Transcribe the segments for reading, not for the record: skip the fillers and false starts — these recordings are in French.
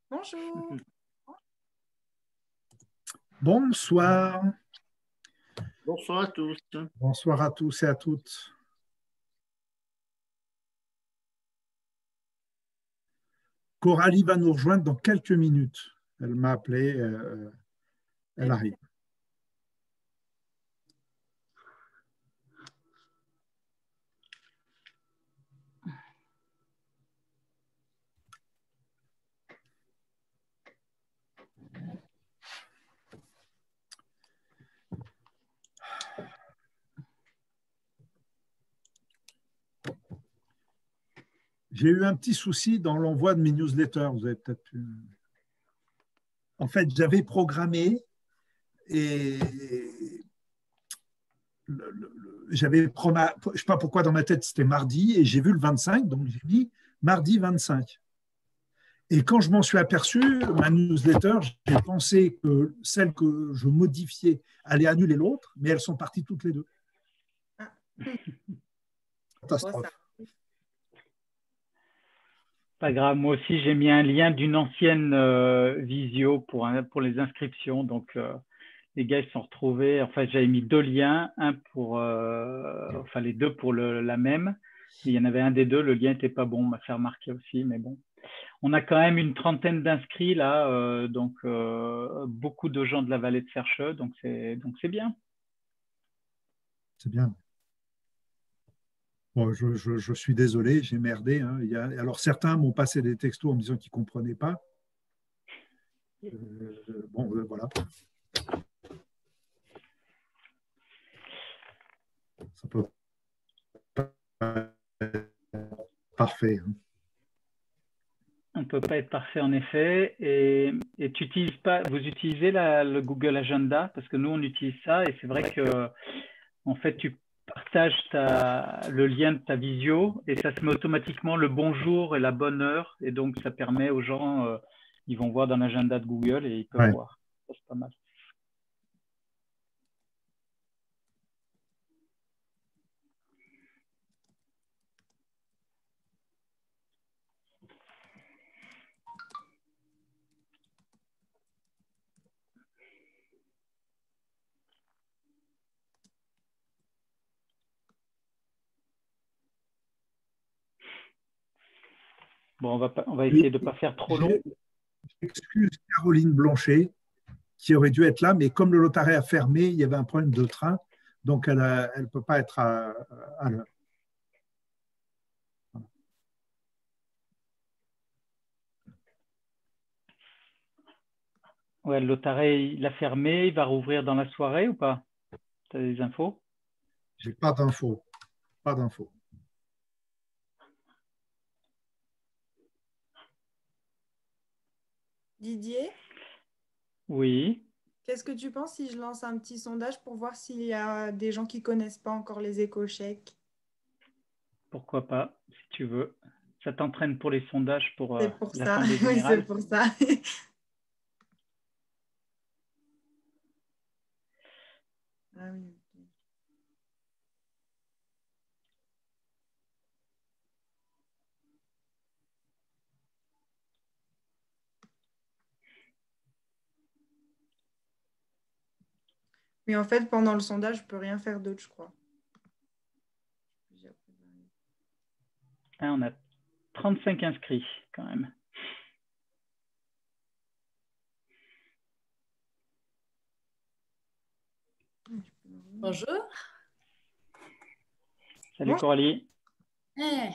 Bonjour. Bonsoir. Bonsoir à tous. Bonsoir à tous et à toutes. Coralie va nous rejoindre dans quelques minutes. Elle m'a appelé, elle arrive. J'ai eu un petit souci dans l'envoi de mes newsletters. Vous avez peut-être pu... En fait, j'avais programmé et j'avais, je ne sais pas pourquoi dans ma tête c'était mardi et j'ai vu le 25, donc j'ai mis mardi 25. Et quand je m'en suis aperçu, ma newsletter, j'ai pensé que celle que je modifiais allait annuler l'autre, mais elles sont parties toutes les deux. Ah. Catastrophe. Pas grave, moi aussi j'ai mis un lien d'une ancienne visio pour les inscriptions. Donc les gars ils se sont retrouvés. En fait, j'avais mis deux liens, un pour, enfin les deux pour la même. Il y en avait un des deux, le lien n'était pas bon, on m'a fait remarquer aussi, mais bon. On a quand même une trentaine d'inscrits là, donc beaucoup de gens de la vallée de Sercheux, donc c'est bien. C'est bien. Bon, je suis désolé, j'ai merdé. Hein. Alors, certains m'ont passé des textos en me disant qu'ils ne comprenaient pas. Bon, voilà. Ça peut pas être parfait. Hein. On ne peut pas être parfait en effet. Et vous utilisez le Google Agenda parce que nous, on utilise ça. Et c'est vrai que en fait, tu partages le lien de ta visio et ça se met automatiquement le bonjour et la bonne heure. Et donc, ça permet aux gens, ils vont voir dans l'agenda de Google et ils peuvent voir. Ça, c'est pas mal. Bon, on va essayer de ne pas faire trop long. J'excuse Caroline Blanchet, qui aurait dû être là, mais comme le Lotaret a fermé, il y avait un problème de train, donc elle ne peut pas être à l'heure. Ouais, le Lotaret, il a fermé, il va rouvrir dans la soirée ou pas? Tu as des infos? J'ai pas d'infos. Pas d'infos. Didier? Oui. Qu'est-ce que tu penses si je lance un petit sondage pour voir s'il y a des gens qui ne connaissent pas encore les éco-chèques? Pourquoi pas, si tu veux. Ça t'entraîne pour les sondages pour C'est pour ça. l'Assemblée Oui, générale. c'est pour ça. Ah oui. Mais en fait, pendant le sondage, je ne peux rien faire d'autre, je crois. Ah, on a 35 inscrits quand même. Bonjour. Salut Bonjour. Coralie. Hey.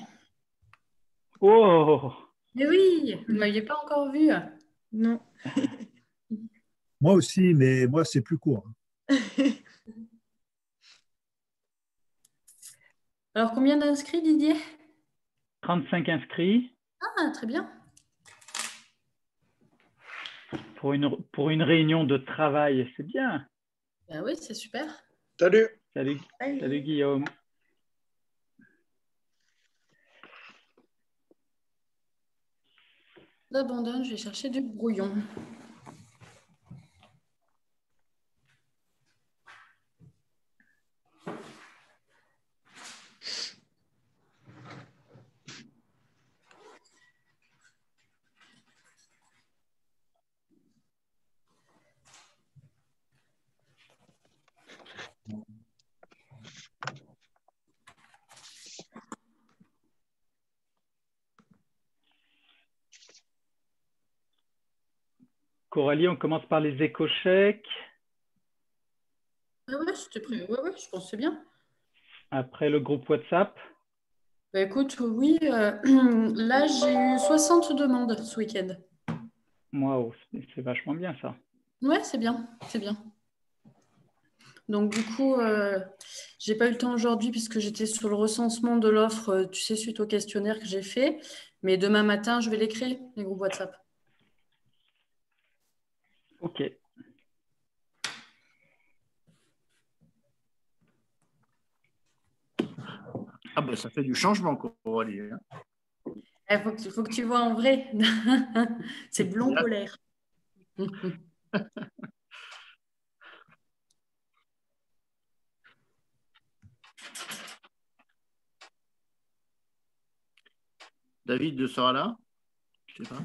Oh! Mais oui, vous ne m'aviez pas encore vu. Non. Moi aussi, mais moi, c'est plus court. Alors, combien d'inscrits, Didier? 35 inscrits. Ah, très bien. Pour une réunion de travail, c'est bien. Ben oui, c'est super. Salut. Salut Guillaume. J'abandonne, je vais chercher du brouillon. Coralie, on commence par les éco-chèques. Ah ouais, c'était prêt. Ouais, ouais, je pense que c'est bien. Après, le groupe WhatsApp. Bah, écoute, oui, là, j'ai eu 60 demandes ce week-end. Waouh, c'est vachement bien ça. Ouais, c'est bien, c'est bien. Donc, du coup, j'ai pas eu le temps aujourd'hui puisque j'étais sur le recensement de l'offre, tu sais, suite au questionnaire que j'ai fait. Mais demain matin, je vais les créer, les groupes WhatsApp. Ok. Ah ben ça fait du changement, Coralie. Hein. Il faut que tu vois en vrai. C'est blond polaire. David sera là? Je sais pas.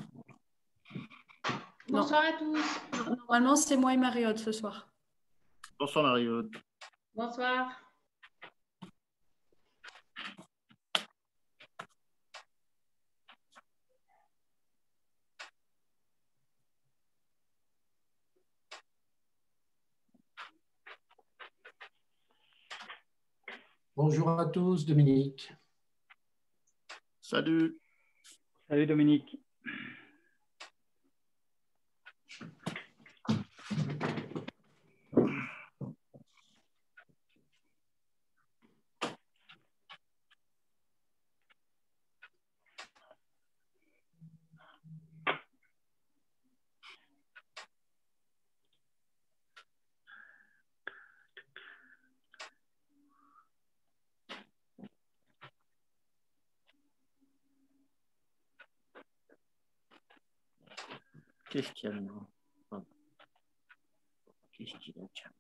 Bonsoir à tous. Normalement, c'est moi et Marie-Aude ce soir. Bonsoir Marie-Aude. Bonsoir. Bonjour à tous, Dominique. Salut. Salut Dominique. Qu'est-ce qu'il y a maintenant? Qu'est-ce qu'il y a? Tiens.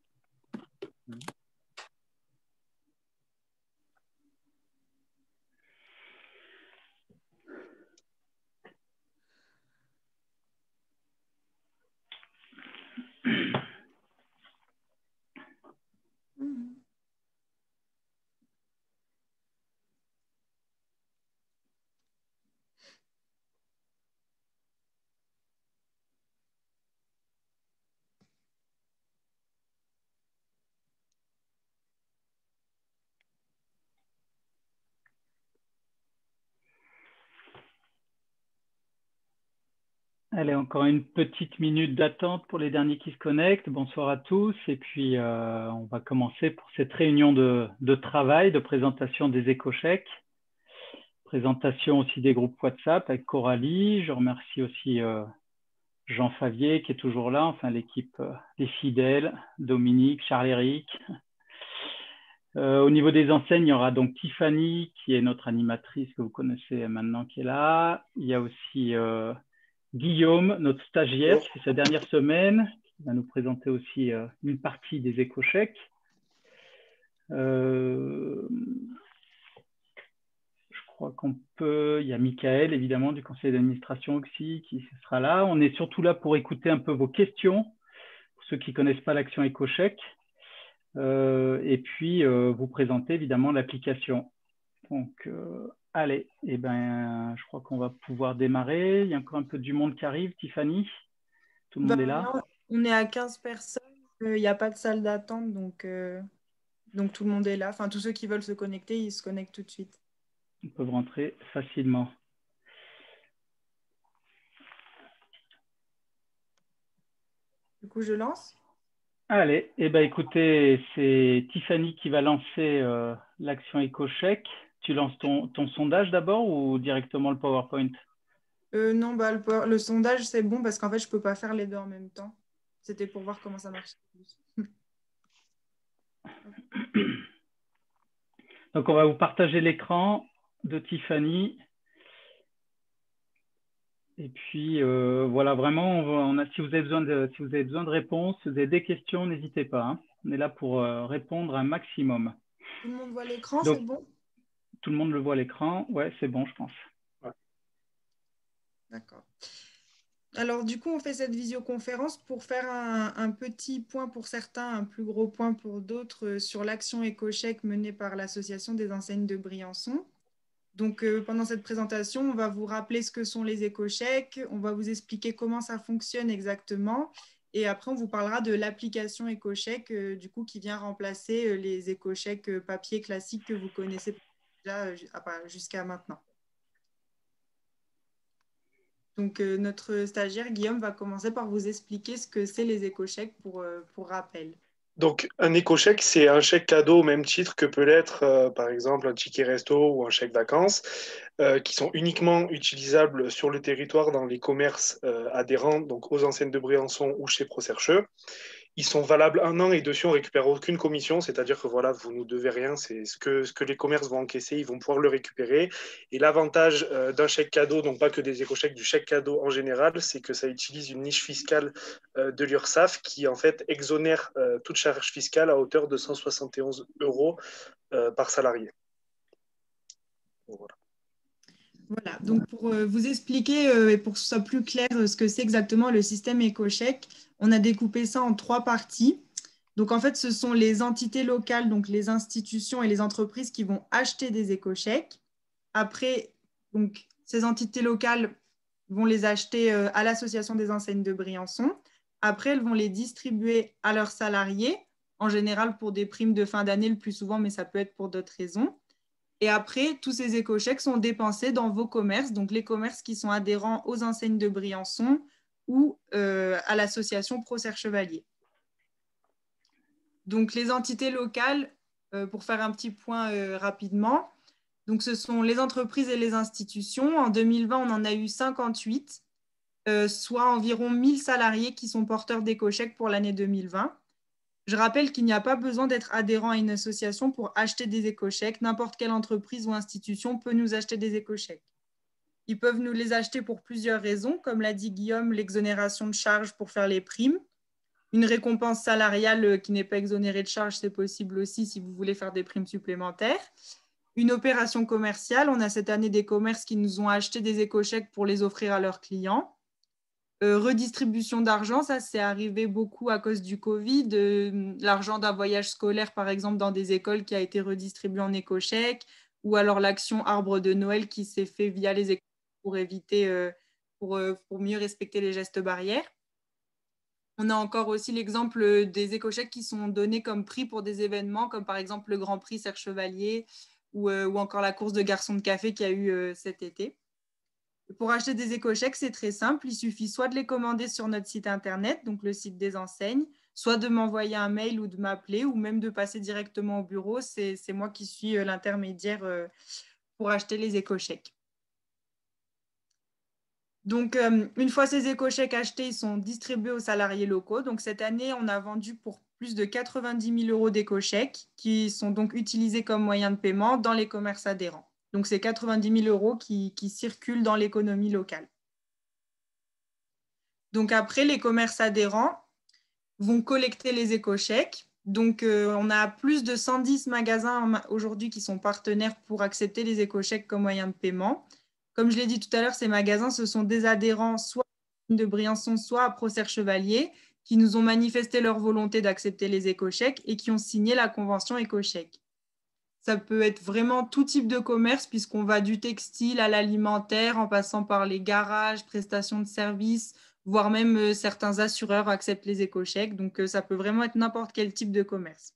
Allez, encore une petite minute d'attente pour les derniers qui se connectent. Bonsoir à tous. Et puis, on va commencer pour cette réunion de travail, de présentation des éco-chèques. Présentation aussi des groupes WhatsApp avec Coralie. Je remercie aussi Jean Favier qui est toujours là, enfin l'équipe des fidèles, Dominique, Charles-Éric. Au niveau des enseignes, il y aura donc Tiffany qui est notre animatrice que vous connaissez maintenant qui est là. Il y a aussi Guillaume, notre stagiaire, qui fait sa dernière semaine, qui va nous présenter aussi une partie des éco-chèques. Je crois qu'on peut... Il y a Michael, évidemment, du conseil d'administration aussi, qui sera là. On est surtout là pour écouter un peu vos questions, pour ceux qui ne connaissent pas l'action éco-chèque. Et puis, vous présenter, évidemment, l'application. Donc, allez, eh ben, je crois qu'on va pouvoir démarrer. Il y a encore un peu du monde qui arrive. Tiffany, tout le monde est là? Là, on est à 15 personnes. Il n'y a pas de salle d'attente, donc tout le monde est là. Enfin, tous ceux qui veulent se connecter, ils se connectent tout de suite. Ils peuvent rentrer facilement. Du coup, je lance. Allez, eh ben, écoutez, c'est Tiffany qui va lancer l'action éco-chèque. Tu lances ton sondage d'abord ou directement le PowerPoint? Non, le sondage, c'est bon parce qu'en fait, je ne peux pas faire les deux en même temps. C'était pour voir comment ça marche. Donc, on va vous partager l'écran de Tiffany. Et puis, voilà, vraiment, si vous avez besoin de réponses, si vous avez des questions, n'hésitez pas. Hein. On est là pour répondre un maximum. Tout le monde voit l'écran, Donc, c'est bon? Tout le monde le voit à l'écran. Ouais, c'est bon, je pense. Ouais. D'accord. Alors, du coup, on fait cette visioconférence pour faire un petit point pour certains, un plus gros point pour d'autres sur l'action éco-chèque menée par l'Association des enseignes de Briançon. Donc, pendant cette présentation, on va vous rappeler ce que sont les éco-chèques, on va vous expliquer comment ça fonctionne exactement, et après, on vous parlera de l'application éco-chèque, du coup, qui vient remplacer les éco-chèques papier classiques que vous connaissez déjà jusqu'à maintenant. Donc, notre stagiaire, Guillaume, va commencer par vous expliquer ce que c'est les éco-chèques pour rappel. Donc, un éco-chèque, c'est un chèque cadeau au même titre que peut l'être, par exemple, un ticket resto ou un chèque vacances, qui sont uniquement utilisables sur le territoire dans les commerces adhérents, donc aux enseignes de Briançon ou chez Procercheux. Ils sont valables 1 an et dessus, on ne récupère aucune commission, c'est-à-dire que voilà, vous ne nous devez rien, c'est ce que les commerces vont encaisser, ils vont pouvoir le récupérer. Et l'avantage d'un chèque cadeau, donc pas que des éco-chèques, du chèque cadeau en général, c'est que ça utilise une niche fiscale de l'URSSAF qui en fait exonère toute charge fiscale à hauteur de 171 € par salarié. Voilà. Voilà, donc pour vous expliquer et pour que ce soit plus clair ce que c'est exactement le système éco-chèque, on a découpé ça en 3 parties. Donc en fait, ce sont les entités locales, donc les institutions et les entreprises qui vont acheter des éco-chèques. Après, donc, ces entités locales vont les acheter à l'Association des enseignes de Briançon. Après, elles vont les distribuer à leurs salariés, en général pour des primes de fin d'année le plus souvent, mais ça peut être pour d'autres raisons. Et après, tous ces éco-chèques sont dépensés dans vos commerces, donc les commerces qui sont adhérents aux enseignes de Briançon ou à l'association Procerchevalier. Donc, les entités locales, pour faire un petit point rapidement, donc ce sont les entreprises et les institutions. En 2020, on en a eu 58, soit environ 1000 salariés qui sont porteurs d'éco-chèques pour l'année 2020. Je rappelle qu'il n'y a pas besoin d'être adhérent à une association pour acheter des éco-chèques. N'importe quelle entreprise ou institution peut nous acheter des éco-chèques. Ils peuvent nous les acheter pour plusieurs raisons, comme l'a dit Guillaume, l'exonération de charges pour faire les primes. Une récompense salariale qui n'est pas exonérée de charges, c'est possible aussi si vous voulez faire des primes supplémentaires. Une opération commerciale, on a cette année des commerces qui nous ont acheté des éco-chèques pour les offrir à leurs clients. Redistribution d'argent, ça c'est arrivé beaucoup à cause du Covid. L'argent d'un voyage scolaire, par exemple, dans des écoles qui a été redistribué en éco-chèque, ou alors l'action Arbre de Noël qui s'est fait via les écoles pour éviter, pour mieux respecter les gestes barrières. On a encore aussi l'exemple des éco-chèques qui sont donnés comme prix pour des événements, comme par exemple le Grand Prix Serre Chevalier ou encore la course de garçons de café qu'il y a eu cet été. Pour acheter des éco-chèques, c'est très simple. Il suffit soit de les commander sur notre site internet, donc le site des enseignes, soit de m'envoyer un mail ou de m'appeler, ou même de passer directement au bureau. C'est moi qui suis l'intermédiaire pour acheter les éco-chèques. Donc, une fois ces éco-chèques achetés, ils sont distribués aux salariés locaux. Donc, cette année, on a vendu pour plus de 90 000 € d'éco-chèques qui sont donc utilisés comme moyen de paiement dans les commerces adhérents. Donc, c'est 90 000 € qui circulent dans l'économie locale. Donc, après, les commerces adhérents vont collecter les éco-chèques. Donc, on a plus de 110 magasins aujourd'hui qui sont partenaires pour accepter les éco-chèques comme moyen de paiement. Comme je l'ai dit tout à l'heure, ces magasins, ce sont des adhérents soit de Briançon, soit à Procerchevalier, qui nous ont manifesté leur volonté d'accepter les éco-chèques et qui ont signé la convention éco-chèque. Ça peut être vraiment tout type de commerce puisqu'on va du textile à l'alimentaire en passant par les garages, prestations de services, voire même certains assureurs acceptent les éco-chèques. Donc, ça peut vraiment être n'importe quel type de commerce.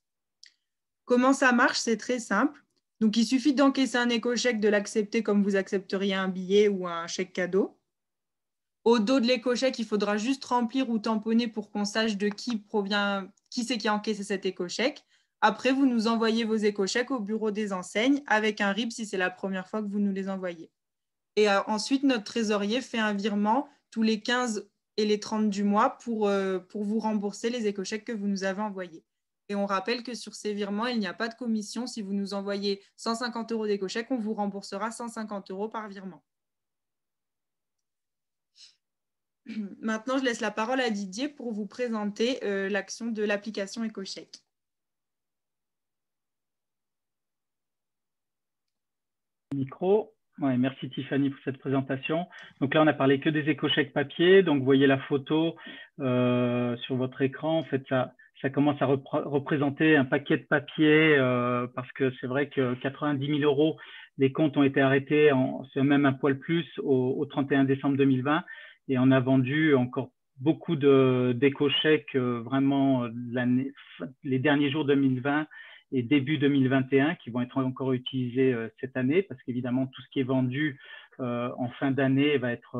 Comment ça marche? C'est très simple. Donc, il suffit d'encaisser un éco-chèque, de l'accepter comme vous accepteriez un billet ou un chèque cadeau. Au dos de l'éco-chèque, il faudra juste remplir ou tamponner pour qu'on sache de qui c'est qui a encaissé cet éco-chèque. Après, vous nous envoyez vos éco-chèques au bureau des enseignes avec un RIB si c'est la première fois que vous nous les envoyez. Et ensuite, notre trésorier fait un virement tous les 15 et les 30 du mois pour vous rembourser les éco-chèques que vous nous avez envoyés. Et on rappelle que sur ces virements, il n'y a pas de commission. Si vous nous envoyez 150 € d'éco-chèques, on vous remboursera 150 € par virement. Maintenant, je laisse la parole à Didier pour vous présenter l'action de l'application éco-chèque. Micro. Ouais, merci Tiffany pour cette présentation. Donc là, on n'a parlé que des éco-chèques papier. Donc, vous voyez la photo sur votre écran. En fait, ça commence à représenter un paquet de papier parce que c'est vrai que 90 000 €, les comptes ont été arrêtés, c'est même un poil plus, au 31 décembre 2020 et on a vendu encore beaucoup d'éco-chèques vraiment les derniers jours 2020 et début 2021 qui vont être encore utilisés cette année parce qu'évidemment tout ce qui est vendu en fin d'année va être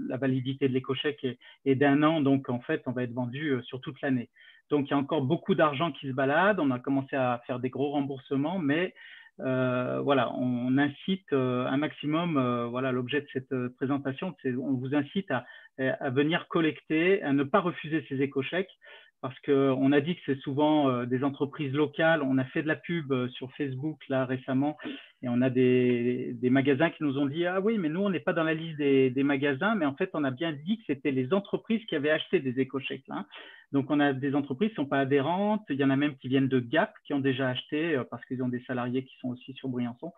la validité de l'éco-chèque est d'1 an, donc en fait on va être vendu sur toute l'année. Donc il y a encore beaucoup d'argent qui se balade, on a commencé à faire des gros remboursements, mais voilà, on incite un maximum, voilà, l'objet de cette présentation, c'est on vous incite à venir collecter, à ne pas refuser ces éco-chèques parce qu'on a dit que c'est souvent des entreprises locales. On a fait de la pub sur Facebook là récemment et on a des magasins qui nous ont dit « Ah oui, mais nous, on n'est pas dans la liste des magasins, mais en fait, on a bien dit que c'était les entreprises qui avaient acheté des éco-chèques. Hein. » Donc, on a des entreprises qui ne sont pas adhérentes. Il y en a même qui viennent de Gap, qui ont déjà acheté parce qu'ils ont des salariés qui sont aussi sur Briançon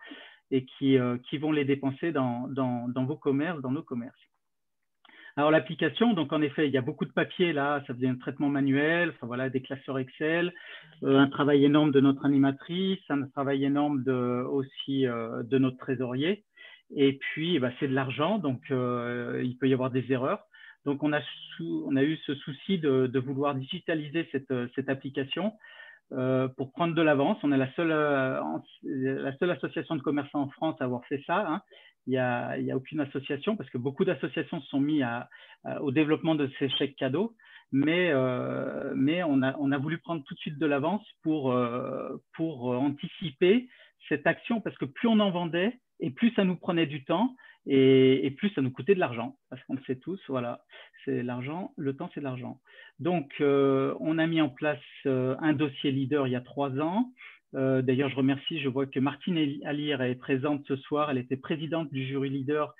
et qui vont les dépenser dans vos commerces, dans nos commerces. Alors l'application, donc en effet, il y a beaucoup de papier là, ça faisait un traitement manuel, enfin voilà, des classeurs Excel, un travail énorme de notre animatrice, un travail énorme aussi de notre trésorier. Et puis, bah, c'est de l'argent, donc il peut y avoir des erreurs. Donc on a eu ce souci de vouloir digitaliser cette application pour prendre de l'avance. On est la seule association de commerçants en France à avoir fait ça. Hein. Il n'y a aucune association parce que beaucoup d'associations se sont mis au développement de ces chèques cadeaux, mais on a voulu prendre tout de suite de l'avance pour anticiper cette action parce que plus on en vendait et plus ça nous prenait du temps et plus ça nous coûtait de l'argent parce qu'on le sait tous, voilà, c'est l'argent, le temps c'est de l'argent. Donc on a mis en place un dossier leader il y a 3 ans. D'ailleurs, je remercie, je vois que Martine Alire est présente ce soir. Elle était présidente du jury leader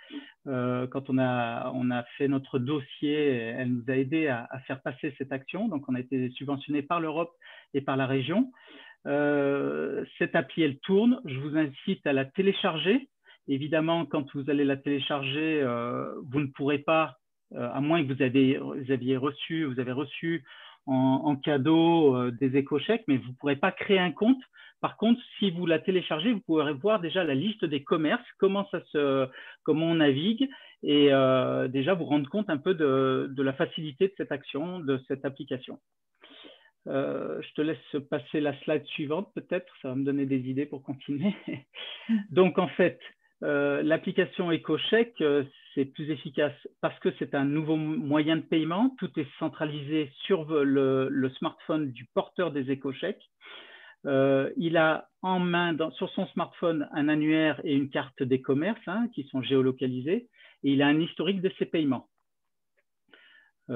quand on a fait notre dossier. Elle nous a aidé à faire passer cette action. Donc, on a été subventionné par l'Europe et par la région. Cette appli, elle tourne. Je vous incite à la télécharger. Évidemment, quand vous allez la télécharger, vous ne pourrez pas, à moins que vous avez reçu en cadeau des éco-chèques, mais vous ne pourrez pas créer un compte. Par contre, si vous la téléchargez, vous pourrez voir déjà la liste des commerces, comment on navigue et déjà vous rendre compte un peu de la facilité de cette action, de cette application. Je te laisse passer la slide suivante peut-être, ça va me donner des idées pour continuer. Donc en fait, l'application EcoCheck, c'est plus efficace parce que c'est un nouveau moyen de paiement. Tout est centralisé sur le smartphone du porteur des EcoCheck. Il a en main, sur son smartphone, un annuaire et une carte des commerces qui sont géolocalisés. Et il a un historique de ses paiements. J'ai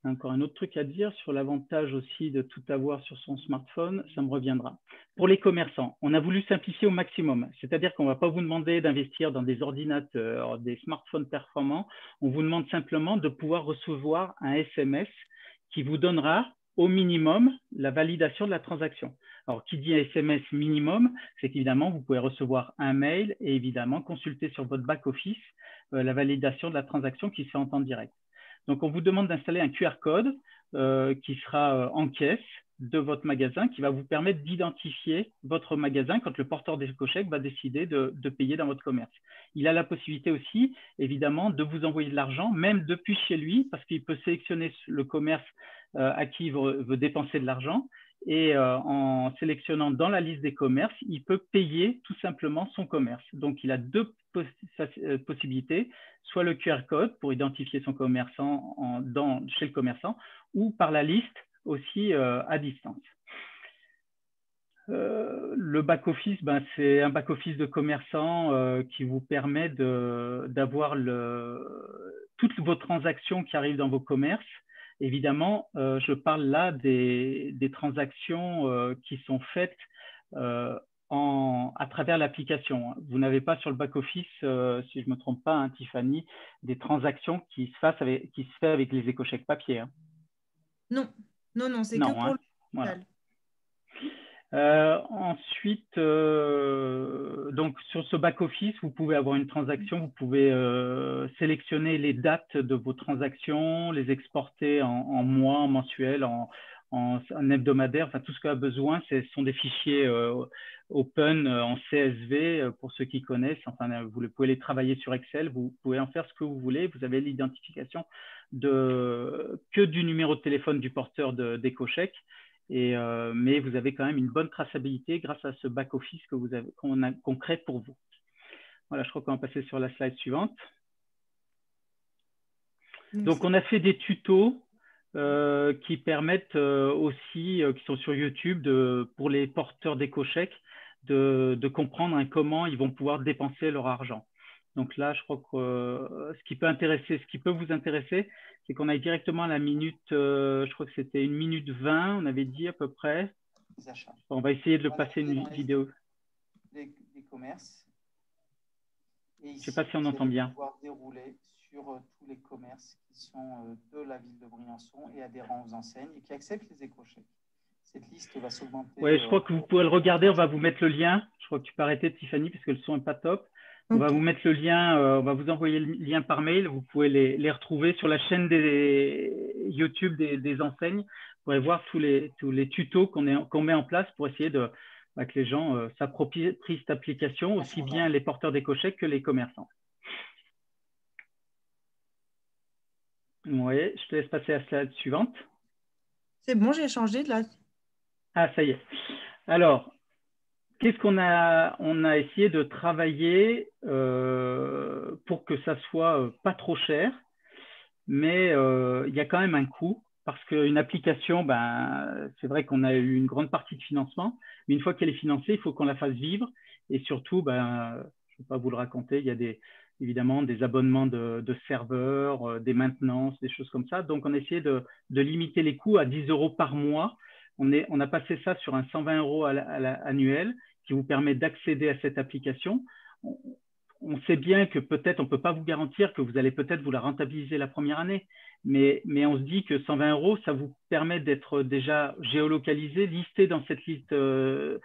encore un autre truc à dire sur l'avantage aussi de tout avoir sur son smartphone, ça me reviendra. Pour les commerçants, on a voulu simplifier au maximum, c'est-à-dire qu'on ne va pas vous demander d'investir dans des ordinateurs, des smartphones performants, on vous demande simplement de pouvoir recevoir un SMS qui vous donnera au minimum la validation de la transaction. Alors, qui dit SMS minimum, c'est qu'évidemment, vous pouvez recevoir un mail et évidemment consulter sur votre back-office la validation de la transaction qui se fait en temps direct. Donc, on vous demande d'installer un QR code qui sera en caisse de votre magasin qui va vous permettre d'identifier votre magasin quand le porteur des éco-chèques va décider de payer dans votre commerce. Il a la possibilité aussi, évidemment, de vous envoyer de l'argent, même depuis chez lui, parce qu'il peut sélectionner le commerce à qui il veut dépenser de l'argent. Et en sélectionnant dans la liste des commerces, il peut payer tout simplement son commerce. Donc, il a 2 possibilités, soit le QR code pour identifier son commerçant chez le commerçant, ou par la liste aussi à distance. Le back-office, c'est un back-office de commerçant qui vous permet d'avoir toutes vos transactions qui arrivent dans vos commerces. Évidemment, je parle là des transactions qui sont faites à travers l'application. Vous n'avez pas sur le back-office, si je ne me trompe pas, Tiffany, des transactions qui se fait avec les éco-chèques papier. Non, c'est que pour le voilà. Ensuite, donc sur ce back-office, vous pouvez avoir une transaction, vous pouvez sélectionner les dates de vos transactions, les exporter en mois, en mensuel, en hebdomadaire, enfin tout ce qu'on a besoin, ce sont des fichiers open en CSV pour ceux qui connaissent. Enfin, vous pouvez les travailler sur Excel, vous pouvez en faire ce que vous voulez. Vous avez l'identification que du numéro de téléphone du porteur d'éco-chèque. Mais vous avez quand même une bonne traçabilité grâce à ce back-office qu'on crée pour vous. Voilà, je crois qu'on va passer sur la slide suivante. Donc, on a fait des tutos qui permettent aussi, qui sont sur YouTube, pour les porteurs d'éco-chèques, de comprendre comment ils vont pouvoir dépenser leur argent. Donc là, je crois que ce qui peut vous intéresser, c'est qu'on aille directement à la minute, je crois que c'était 1 minute 20, on avait dit à peu près. On va essayer de le passer une vidéo. Des commerces. Et ici, je ne sais pas si on entend bien. Pouvoir dérouler sur tous les commerces qui sont de la ville de Briançon et adhérents aux enseignes et qui acceptent les éco-chèques. Cette liste va s'augmenter. Oui, je crois que vous pouvez le regarder. On va vous mettre le lien. Je crois que tu peux arrêter, Tiffany, parce que le son n'est pas top. On va vous mettre le lien, on va vous envoyer le lien par mail. Vous pouvez les retrouver sur la chaîne YouTube des enseignes. Vous pourrez voir tous les tutos qu'on met en place pour essayer que les gens s'approprient cette application, aussi bien les porteurs d'éco-chèques que les commerçants. Oui, je te laisse passer à la slide suivante. C'est bon, j'ai changé de là. Ah, ça y est. Alors, qu'est-ce qu'on a? On a essayé de travailler pour que ça soit pas trop cher, mais il y a quand même un coût parce qu'une application, c'est vrai qu'on a eu une grande partie de financement, mais une fois qu'elle est financée, il faut qu'on la fasse vivre et surtout, je ne vais pas vous le raconter, il y a évidemment des abonnements de serveurs, des maintenances, des choses comme ça. Donc, on a essayé de limiter les coûts à 10 € par mois. On a passé ça sur un 120 € annuel qui vous permet d'accéder à cette application. On sait bien que peut-être on ne peut pas vous garantir que vous allez peut-être vous la rentabiliser la première année, mais on se dit que 120 €, ça vous permet d'être déjà géolocalisé, listé dans cette liste de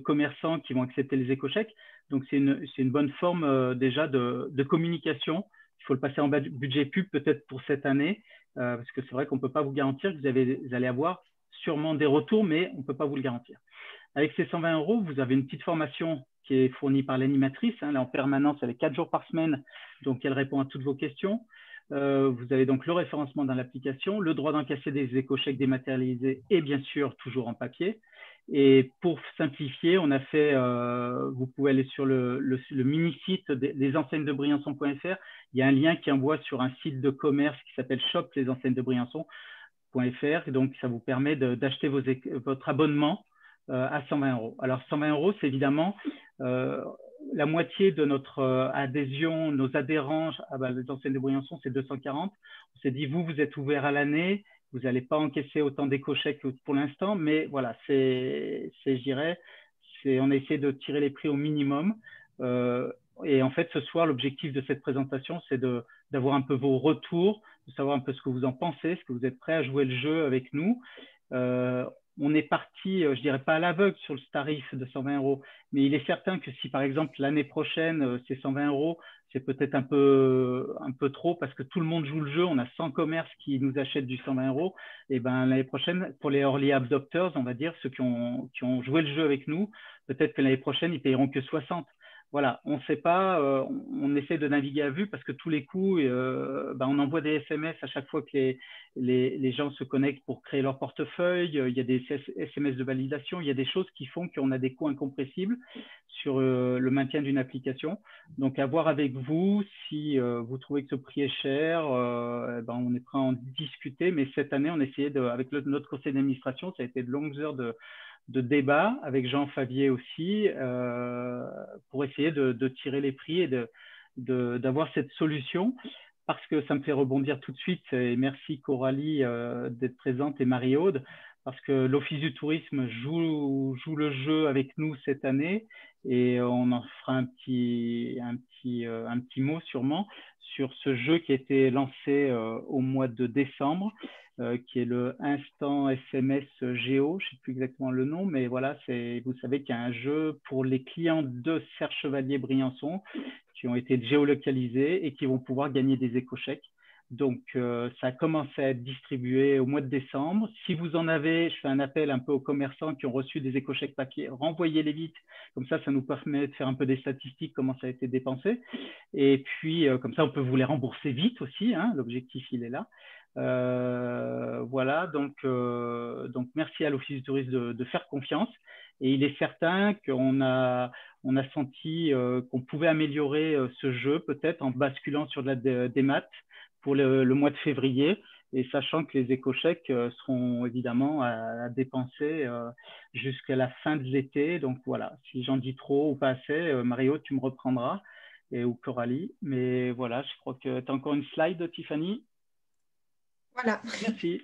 commerçants qui vont accepter les éco-chèques. Donc, c'est une bonne forme déjà de communication. Il faut le passer en budget pub peut-être pour cette année, parce que c'est vrai qu'on ne peut pas vous garantir que vous allez avoir sûrement des retours, mais on ne peut pas vous le garantir. Avec ces 120 €, vous avez une petite formation qui est fournie par l'animatrice. Là, en permanence, elle est 4 jours par semaine, donc elle répond à toutes vos questions. Vous avez donc le référencement dans l'application, le droit d'encaisser des éco-chèques dématérialisés et bien sûr toujours en papier. Et pour simplifier, on a fait, vous pouvez aller sur le mini-site des enseignes de Briançon.fr. Il y a un lien qui envoie sur un site de commerce qui s'appelle Shop les enseignes de Briançon.fr. Donc, ça vous permet d'acheter votre abonnement à 120 €. Alors, 120 €, c'est évidemment la moitié de notre adhésion, nos adhérents les enseignes de Briançon, c'est 240. On s'est dit, vous êtes ouvert à l'année, vous n'allez pas encaisser autant d'éco-chèques pour l'instant, mais voilà, je dirais, on a essayé de tirer les prix au minimum. Et en fait, ce soir, l'objectif de cette présentation, c'est d'avoir un peu vos retours, de savoir un peu ce que vous en pensez, est-ce que vous êtes prêts à jouer le jeu avec nous. On est parti, je dirais pas à l'aveugle sur ce tarif de 120 €, mais il est certain que si par exemple l'année prochaine c'est 120 €, c'est peut-être un peu trop parce que tout le monde joue le jeu. On a 100 commerces qui nous achètent du 120 €. Et l'année prochaine, pour les early adopters, on va dire ceux qui ont joué le jeu avec nous, peut-être que l'année prochaine ils payeront que 60. Voilà, on ne sait pas, on essaie de naviguer à vue parce que tous les coups, on envoie des SMS à chaque fois que les gens se connectent pour créer leur portefeuille. Il y a des SMS de validation, il y a des choses qui font qu'on a des coûts incompressibles sur le maintien d'une application. Donc, à voir avec vous, si vous trouvez que ce prix est cher, on est prêt à en discuter. Mais cette année, on a essayé, avec notre conseil d'administration, ça a été de longues heures de débat avec Jean Favier aussi pour essayer de tirer les prix et d'avoir cette solution parce que ça me fait rebondir tout de suite et merci Coralie d'être présente et Marie-Aude parce que l'Office du tourisme joue le jeu avec nous cette année et on en fera un petit mot sûrement sur ce jeu qui a été lancé au mois de décembre. qui est le Instant SMS Géo, je ne sais plus exactement le nom, mais voilà, vous savez qu'il y a un jeu pour les clients de Serre Chevalier Briançon qui ont été géolocalisés et qui vont pouvoir gagner des éco-chèques. Donc, ça a commencé à être distribué au mois de décembre. Si vous en avez, je fais un appel un peu aux commerçants qui ont reçu des éco-chèques papier, renvoyez-les vite. Comme ça nous permet de faire un peu des statistiques, comment ça a été dépensé. Et puis, comme ça, on peut vous les rembourser vite aussi. Hein, l'objectif, il est là. Voilà, donc merci à l'Office du tourisme de faire confiance. Et il est certain qu'on a senti qu'on pouvait améliorer ce jeu peut-être en basculant sur des maths pour le mois de février, et sachant que les éco-chèques seront évidemment à dépenser jusqu'à la fin de l'été. Donc voilà, si j'en dis trop ou pas assez, Mario, tu me reprendras, ou Coralie. Mais voilà, je crois que tu as encore une slide, Tiffany. Voilà. Merci.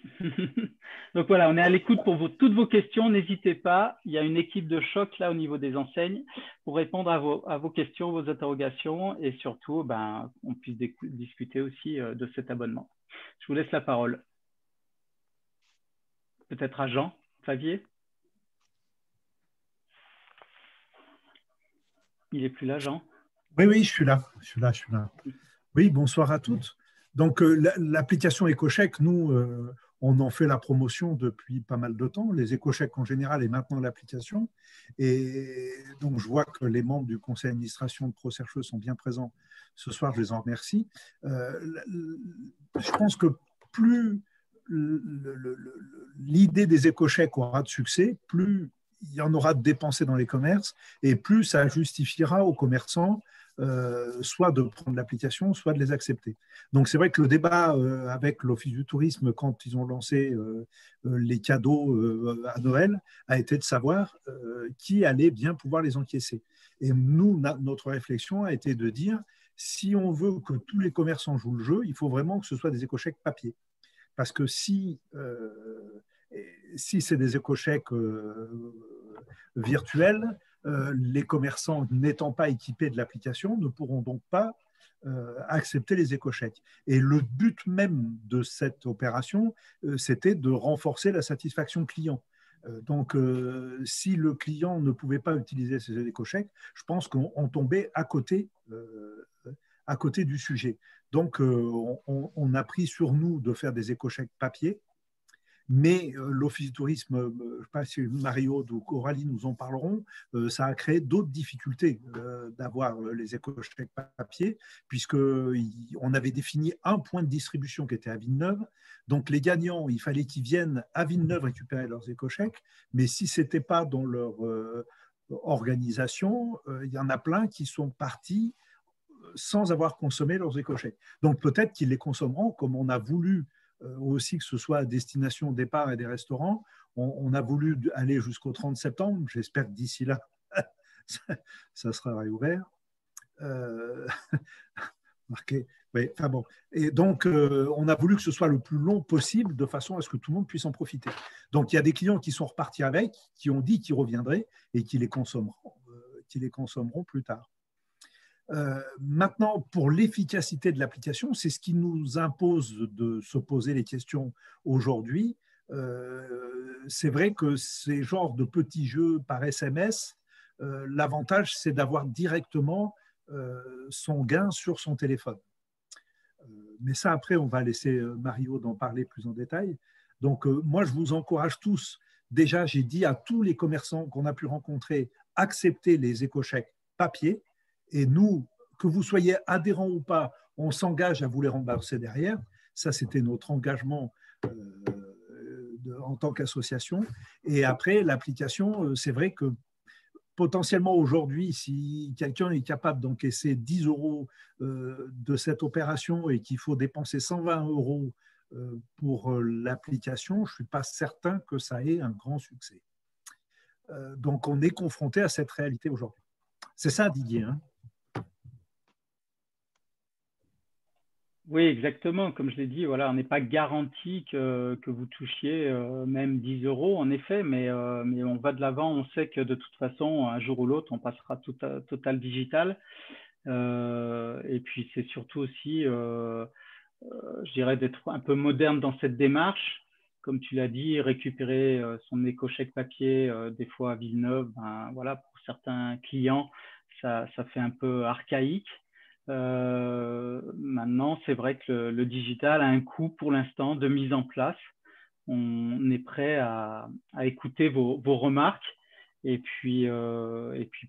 Donc voilà, on est à l'écoute pour toutes vos questions. N'hésitez pas, il y a une équipe de choc là au niveau des enseignes pour répondre à vos questions, vos interrogations, et surtout, on puisse discuter aussi de cet abonnement. Je vous laisse la parole. Peut-être à Jean Favier. Il n'est plus là, Jean? Oui, je suis là. Oui, bonsoir à toutes. Donc, l'application EcoCheck, nous, on en fait la promotion depuis pas mal de temps, les EcoCheck en général et maintenant l'application. Et donc, je vois que les membres du conseil d'administration de ProSercheux sont bien présents ce soir, je les en remercie. Je pense que plus l'idée des EcoCheck aura de succès, plus il y en aura de dépensés dans les commerces et plus ça justifiera aux commerçants soit de prendre l'application, soit de les accepter. Donc c'est vrai que le débat avec l'Office du tourisme quand ils ont lancé les cadeaux à Noël a été de savoir qui allait bien pouvoir les encaisser. Et nous, notre réflexion a été de dire, si on veut que tous les commerçants jouent le jeu, il faut vraiment que ce soit des éco-chèques papier. Parce que si c'est des éco-chèques virtuels, les commerçants n'étant pas équipés de l'application ne pourront donc pas accepter les éco-chèques. Et le but même de cette opération, c'était de renforcer la satisfaction client. Donc, si le client ne pouvait pas utiliser ces éco-chèques, je pense qu'on tombait à côté du sujet. Donc, on a pris sur nous de faire des éco-chèques papier. Mais l'Office du tourisme, je ne sais pas si Mario ou Coralie nous en parleront, ça a créé d'autres difficultés d'avoir les éco-chèques papier, puisqu'on avait défini un point de distribution qui était à Villeneuve. Donc les gagnants, il fallait qu'ils viennent à Villeneuve récupérer leurs éco-chèques, mais si ce n'était pas dans leur organisation, il y en a plein qui sont partis sans avoir consommé leurs éco-chèques. Donc peut-être qu'ils les consommeront comme on a voulu aussi que ce soit à destination départ et des restaurants. On a voulu aller jusqu'au 30 septembre. J'espère que d'ici là, ça sera réouvert. Oui, enfin bon. Et donc, on a voulu que ce soit le plus long possible de façon à ce que tout le monde puisse en profiter. Donc, il y a des clients qui sont repartis avec, qui ont dit qu'ils reviendraient et qui les consommeront plus tard. Maintenant, pour l'efficacité de l'application, c'est ce qui nous impose de se poser les questions aujourd'hui. C'est vrai que ces genres de petits jeux par SMS, l'avantage, c'est d'avoir directement son gain sur son téléphone. Mais ça, après, on va laisser Mario d'en parler plus en détail. Donc, moi, je vous encourage tous. Déjà, j'ai dit à tous les commerçants qu'on a pu rencontrer, acceptez les éco-chèques papier. Et nous, que vous soyez adhérents ou pas, on s'engage à vous les rembourser derrière. Ça, c'était notre engagement en tant qu'association. Et après, l'application, c'est vrai que potentiellement aujourd'hui, si quelqu'un est capable d'encaisser 10 € de cette opération et qu'il faut dépenser 120 € pour l'application, je ne suis pas certain que ça ait un grand succès. Donc, on est confronté à cette réalité aujourd'hui. C'est ça, Didier, hein? Oui, exactement. Comme je l'ai dit, voilà, on n'est pas garanti que vous touchiez même 10 € en effet, mais on va de l'avant. On sait que de toute façon, un jour ou l'autre, on passera total digital. Et puis, c'est surtout aussi je dirais, d'être un peu moderne dans cette démarche. Comme tu l'as dit, récupérer son éco-chèque papier, des fois à Villeneuve, ben, voilà, pour certains clients, ça fait un peu archaïque. Maintenant, c'est vrai que le digital a un coût pour l'instant de mise en place. On est prêt à écouter vos remarques. Et puis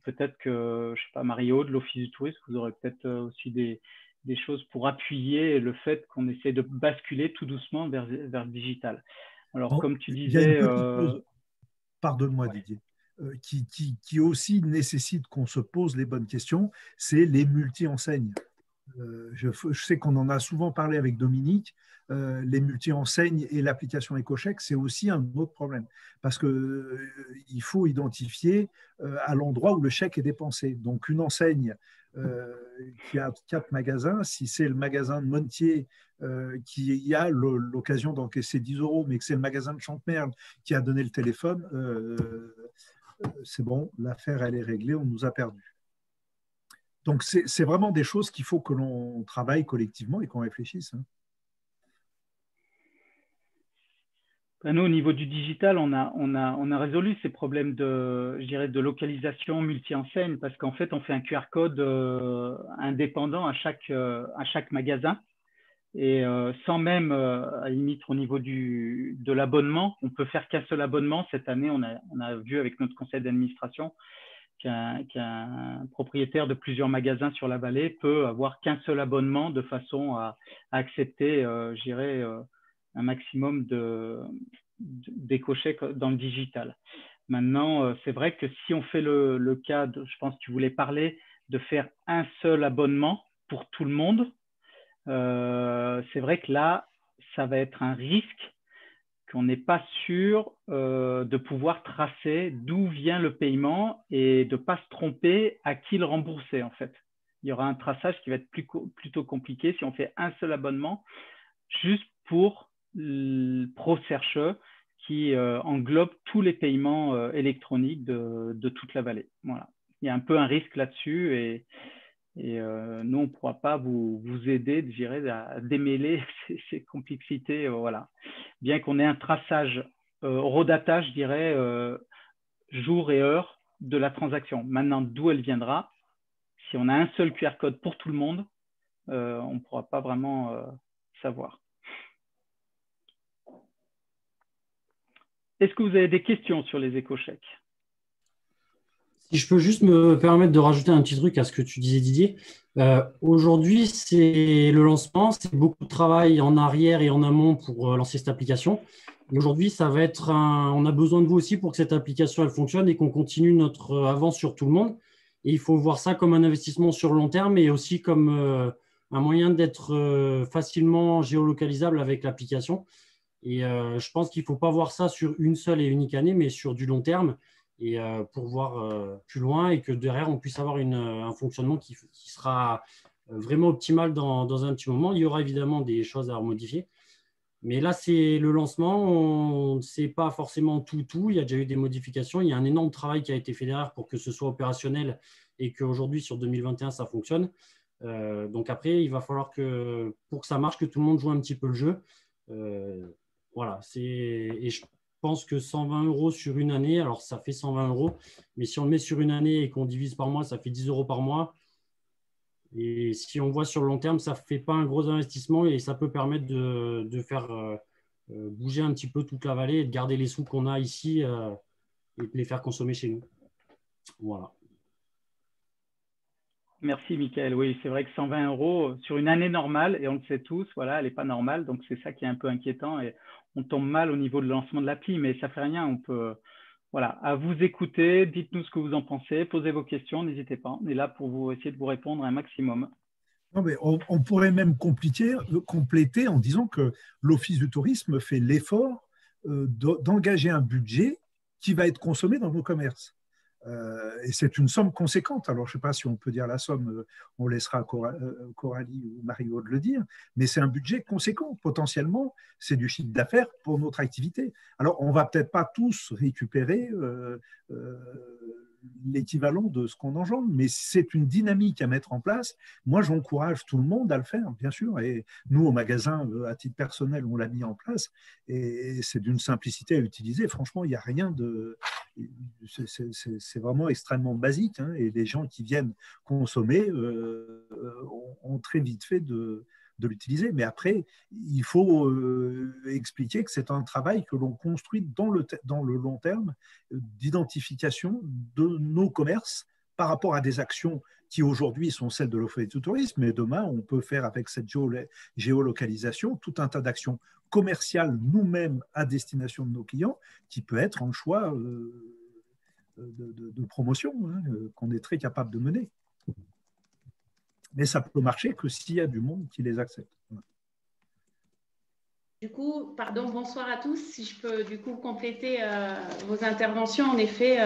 peut-être que, je sais pas, Mario, de l'Office du tourisme, vous aurez peut-être aussi des choses pour appuyer le fait qu'on essaie de basculer tout doucement vers le digital. Alors, comme tu Il y a disais… une petite chose, pardonne-moi Didier, qui aussi nécessite qu'on se pose les bonnes questions, c'est les multi-enseignes. Je sais qu'on en a souvent parlé avec Dominique, les multi-enseignes et l'application EcoCheck, c'est aussi un autre problème. Parce qu'il faut identifier à l'endroit où le chèque est dépensé. Donc, une enseigne qui a 4 magasins, si c'est le magasin de Montier qui a l'occasion d'encaisser 10 €, mais que c'est le magasin de Chantemerle qui a donné le téléphone, c'est bon, l'affaire, elle est réglée, on nous a perdus. Donc, c'est vraiment des choses qu'il faut que l'on travaille collectivement et qu'on réfléchisse. Hein. Nous, au niveau du digital, on a résolu ces problèmes je dirais, de localisation multi-enseigne parce qu'en fait, on fait un QR code indépendant à chaque magasin. Et sans même, à la limite, au niveau de l'abonnement, on peut faire qu'un seul abonnement. Cette année, on a vu avec notre conseil d'administration qu'un propriétaire de plusieurs magasins sur la vallée peut avoir qu'un seul abonnement de façon à accepter, je dirais, un maximum d'éco-chèques dans le digital. Maintenant, c'est vrai que si on fait le cas, je pense que tu voulais parler de faire un seul abonnement pour tout le monde, c'est vrai que là, ça va être un risque qu'on n'est pas sûr de pouvoir tracer d'où vient le paiement et de ne pas se tromper à qui le rembourser en fait. Il y aura un traçage qui va être plutôt compliqué si on fait un seul abonnement juste pour ProSearch qui englobe tous les paiements électroniques de toute la vallée. Voilà. Il y a un peu un risque là-dessus et nous, on ne pourra pas vous aider, je dirais, à démêler ces complexités. Voilà. Bien qu'on ait un traçage, rodata, je dirais, jour et heure de la transaction. Maintenant, d'où elle viendra, si on a un seul QR code pour tout le monde, on ne pourra pas vraiment savoir. Est-ce que vous avez des questions sur les éco-chèques ? Si je peux juste me permettre de rajouter un petit truc à ce que tu disais, Didier. Aujourd'hui, c'est le lancement, c'est beaucoup de travail en arrière et en amont pour lancer cette application. Et aujourd'hui, ça va être on a besoin de vous aussi pour que cette application elle fonctionne et qu'on continue notre avance sur tout le monde. Et il faut voir ça comme un investissement sur le long terme et aussi comme un moyen d'être facilement géolocalisable avec l'application. Et je pense qu'il ne faut pas voir ça sur une seule et unique année, mais sur du long terme. Et pour voir plus loin et que derrière, on puisse avoir un fonctionnement qui sera vraiment optimal dans un petit moment. Il y aura évidemment des choses à modifier. Mais là, c'est le lancement. On ne sait pas forcément tout. Il y a déjà eu des modifications. Il y a un énorme travail qui a été fait derrière pour que ce soit opérationnel et qu'aujourd'hui, sur 2021, ça fonctionne. Donc après, il va falloir que, pour que ça marche, que tout le monde joue un petit peu le jeu. Voilà. Et je pense que 120 € sur une année, alors ça fait 120 €, mais si on le met sur une année et qu'on divise par mois, ça fait 10 € par mois. Et si on voit sur le long terme, ça ne fait pas un gros investissement et ça peut permettre de faire bouger un petit peu toute la vallée et de garder les sous qu'on a ici et de les faire consommer chez nous. Voilà. Merci, Mickaël. Oui, c'est vrai que 120 € sur une année normale, et on le sait tous, voilà, elle n'est pas normale, donc c'est ça qui est un peu inquiétant. Et on tombe mal au niveau de lancement de l'appli, mais ça ne fait rien. On peut, voilà, à vous écouter, dites-nous ce que vous en pensez, posez vos questions, n'hésitez pas. On est là pour vous essayer de vous répondre un maximum. Non, mais on pourrait même compléter en disant que l'Office du tourisme fait l'effort d'engager un budget qui va être consommé dans nos commerces. Et c'est une somme conséquente. Alors, je ne sais pas si on peut dire la somme, on laissera Coralie ou Mario de le dire, mais c'est un budget conséquent. Potentiellement, c'est du chiffre d'affaires pour notre activité. Alors, on ne va peut-être pas tous récupérer l'équivalent de ce qu'on engendre. Mais c'est une dynamique à mettre en place. Moi, j'encourage tout le monde à le faire, bien sûr. Et nous, au magasin, à titre personnel, on l'a mis en place. Et c'est d'une simplicité à utiliser. Franchement, il n'y a rien de... C'est vraiment extrêmement basique. Hein, et les gens qui viennent consommer ont très vite fait de l'utiliser. Mais après, il faut expliquer que c'est un travail que l'on construit dans le long terme d'identification de nos commerces par rapport à des actions qui aujourd'hui sont celles de l'offre du tourisme, mais demain, on peut faire avec cette géolocalisation tout un tas d'actions commerciales nous-mêmes à destination de nos clients qui peut être un choix de promotion hein, qu'on est très capable de mener. Mais ça peut marcher que s'il y a du monde qui les accepte. Du coup, pardon, bonsoir à tous. Si je peux du coup compléter vos interventions, en effet,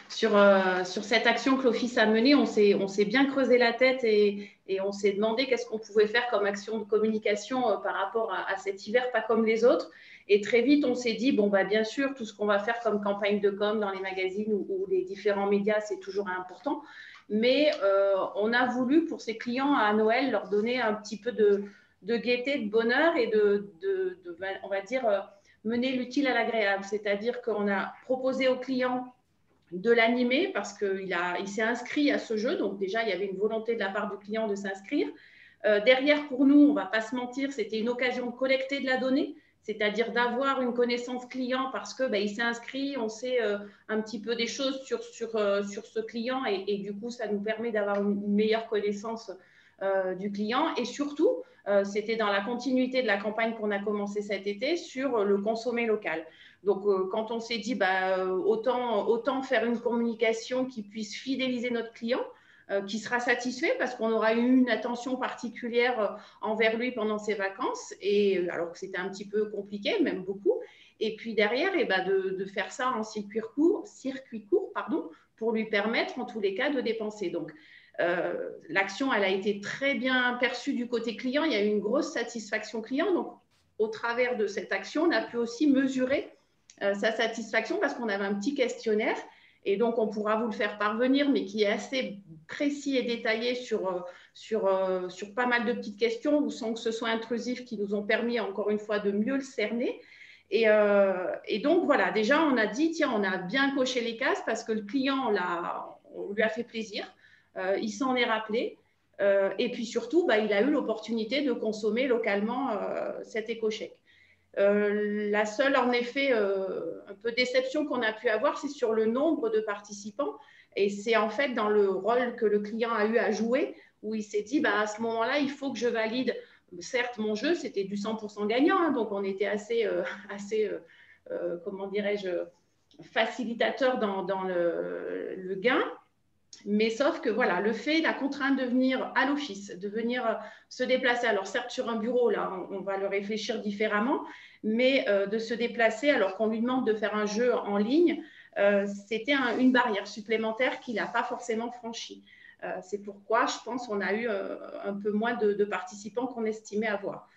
sur cette action que l'Office a menée, on s'est bien creusé la tête et on s'est demandé qu'est-ce qu'on pouvait faire comme action de communication par rapport à cet hiver, pas comme les autres. Et très vite, on s'est dit, bon, bah, bien sûr, tout ce qu'on va faire comme campagne de com dans les magazines ou les différents médias, c'est toujours important. Mais on a voulu, pour ces clients à Noël, leur donner un petit peu de gaieté, de bonheur et on va dire, mener l'utile à l'agréable. C'est-à-dire qu'on a proposé aux clients de l'animer parce qu'il s'est inscrit à ce jeu. Donc déjà, il y avait une volonté de la part du client de s'inscrire. Derrière, pour nous, on ne va pas se mentir, c'était une occasion de collecter de la donnée, c'est-à-dire d'avoir une connaissance client parce qu'il s'est inscrit, on sait un petit peu des choses sur ce client et du coup, ça nous permet d'avoir une meilleure connaissance du client. Et surtout, c'était dans la continuité de la campagne qu'on a commencé cet été sur le consommer local. Donc, quand on s'est dit, autant faire une communication qui puisse fidéliser notre client, qui sera satisfait parce qu'on aura eu une attention particulière envers lui pendant ses vacances, et alors que c'était un petit peu compliqué, même beaucoup. Et puis derrière, de faire ça en circuit court, pour lui permettre en tous les cas de dépenser. Donc, l'action, elle a été très bien perçue du côté client. Il y a eu une grosse satisfaction client. Donc, au travers de cette action, on a pu aussi mesurer sa satisfaction parce qu'on avait un petit questionnaire. Et donc, on pourra vous le faire parvenir, mais qui est assez précis et détaillé sur pas mal de petites questions, sans que ce soit intrusif, qui nous ont permis, encore une fois, de mieux le cerner. Et donc, voilà, déjà, on a dit, tiens, on a bien coché les cases parce que le client, on lui a fait plaisir. Il s'en est rappelé. Et puis, surtout, il a eu l'opportunité de consommer localement cet éco-chèque. La seule, en effet, un peu déception qu'on a pu avoir, c'est sur le nombre de participants. Et c'est en fait dans le rôle que le client a eu à jouer, où il s'est dit, à ce moment-là, il faut que je valide. Certes, mon jeu, c'était du 100% gagnant, hein, donc on était assez comment dirais-je, facilitateur dans le gain. Mais sauf que voilà, le fait, la contrainte de venir à l'office, de venir se déplacer, alors certes sur un bureau, là, on va le réfléchir différemment, mais de se déplacer alors qu'on lui demande de faire un jeu en ligne, c'était une barrière supplémentaire qu'il n'a pas forcément franchie. C'est pourquoi, je pense, on a eu un peu moins de participants qu'on estimait avoir.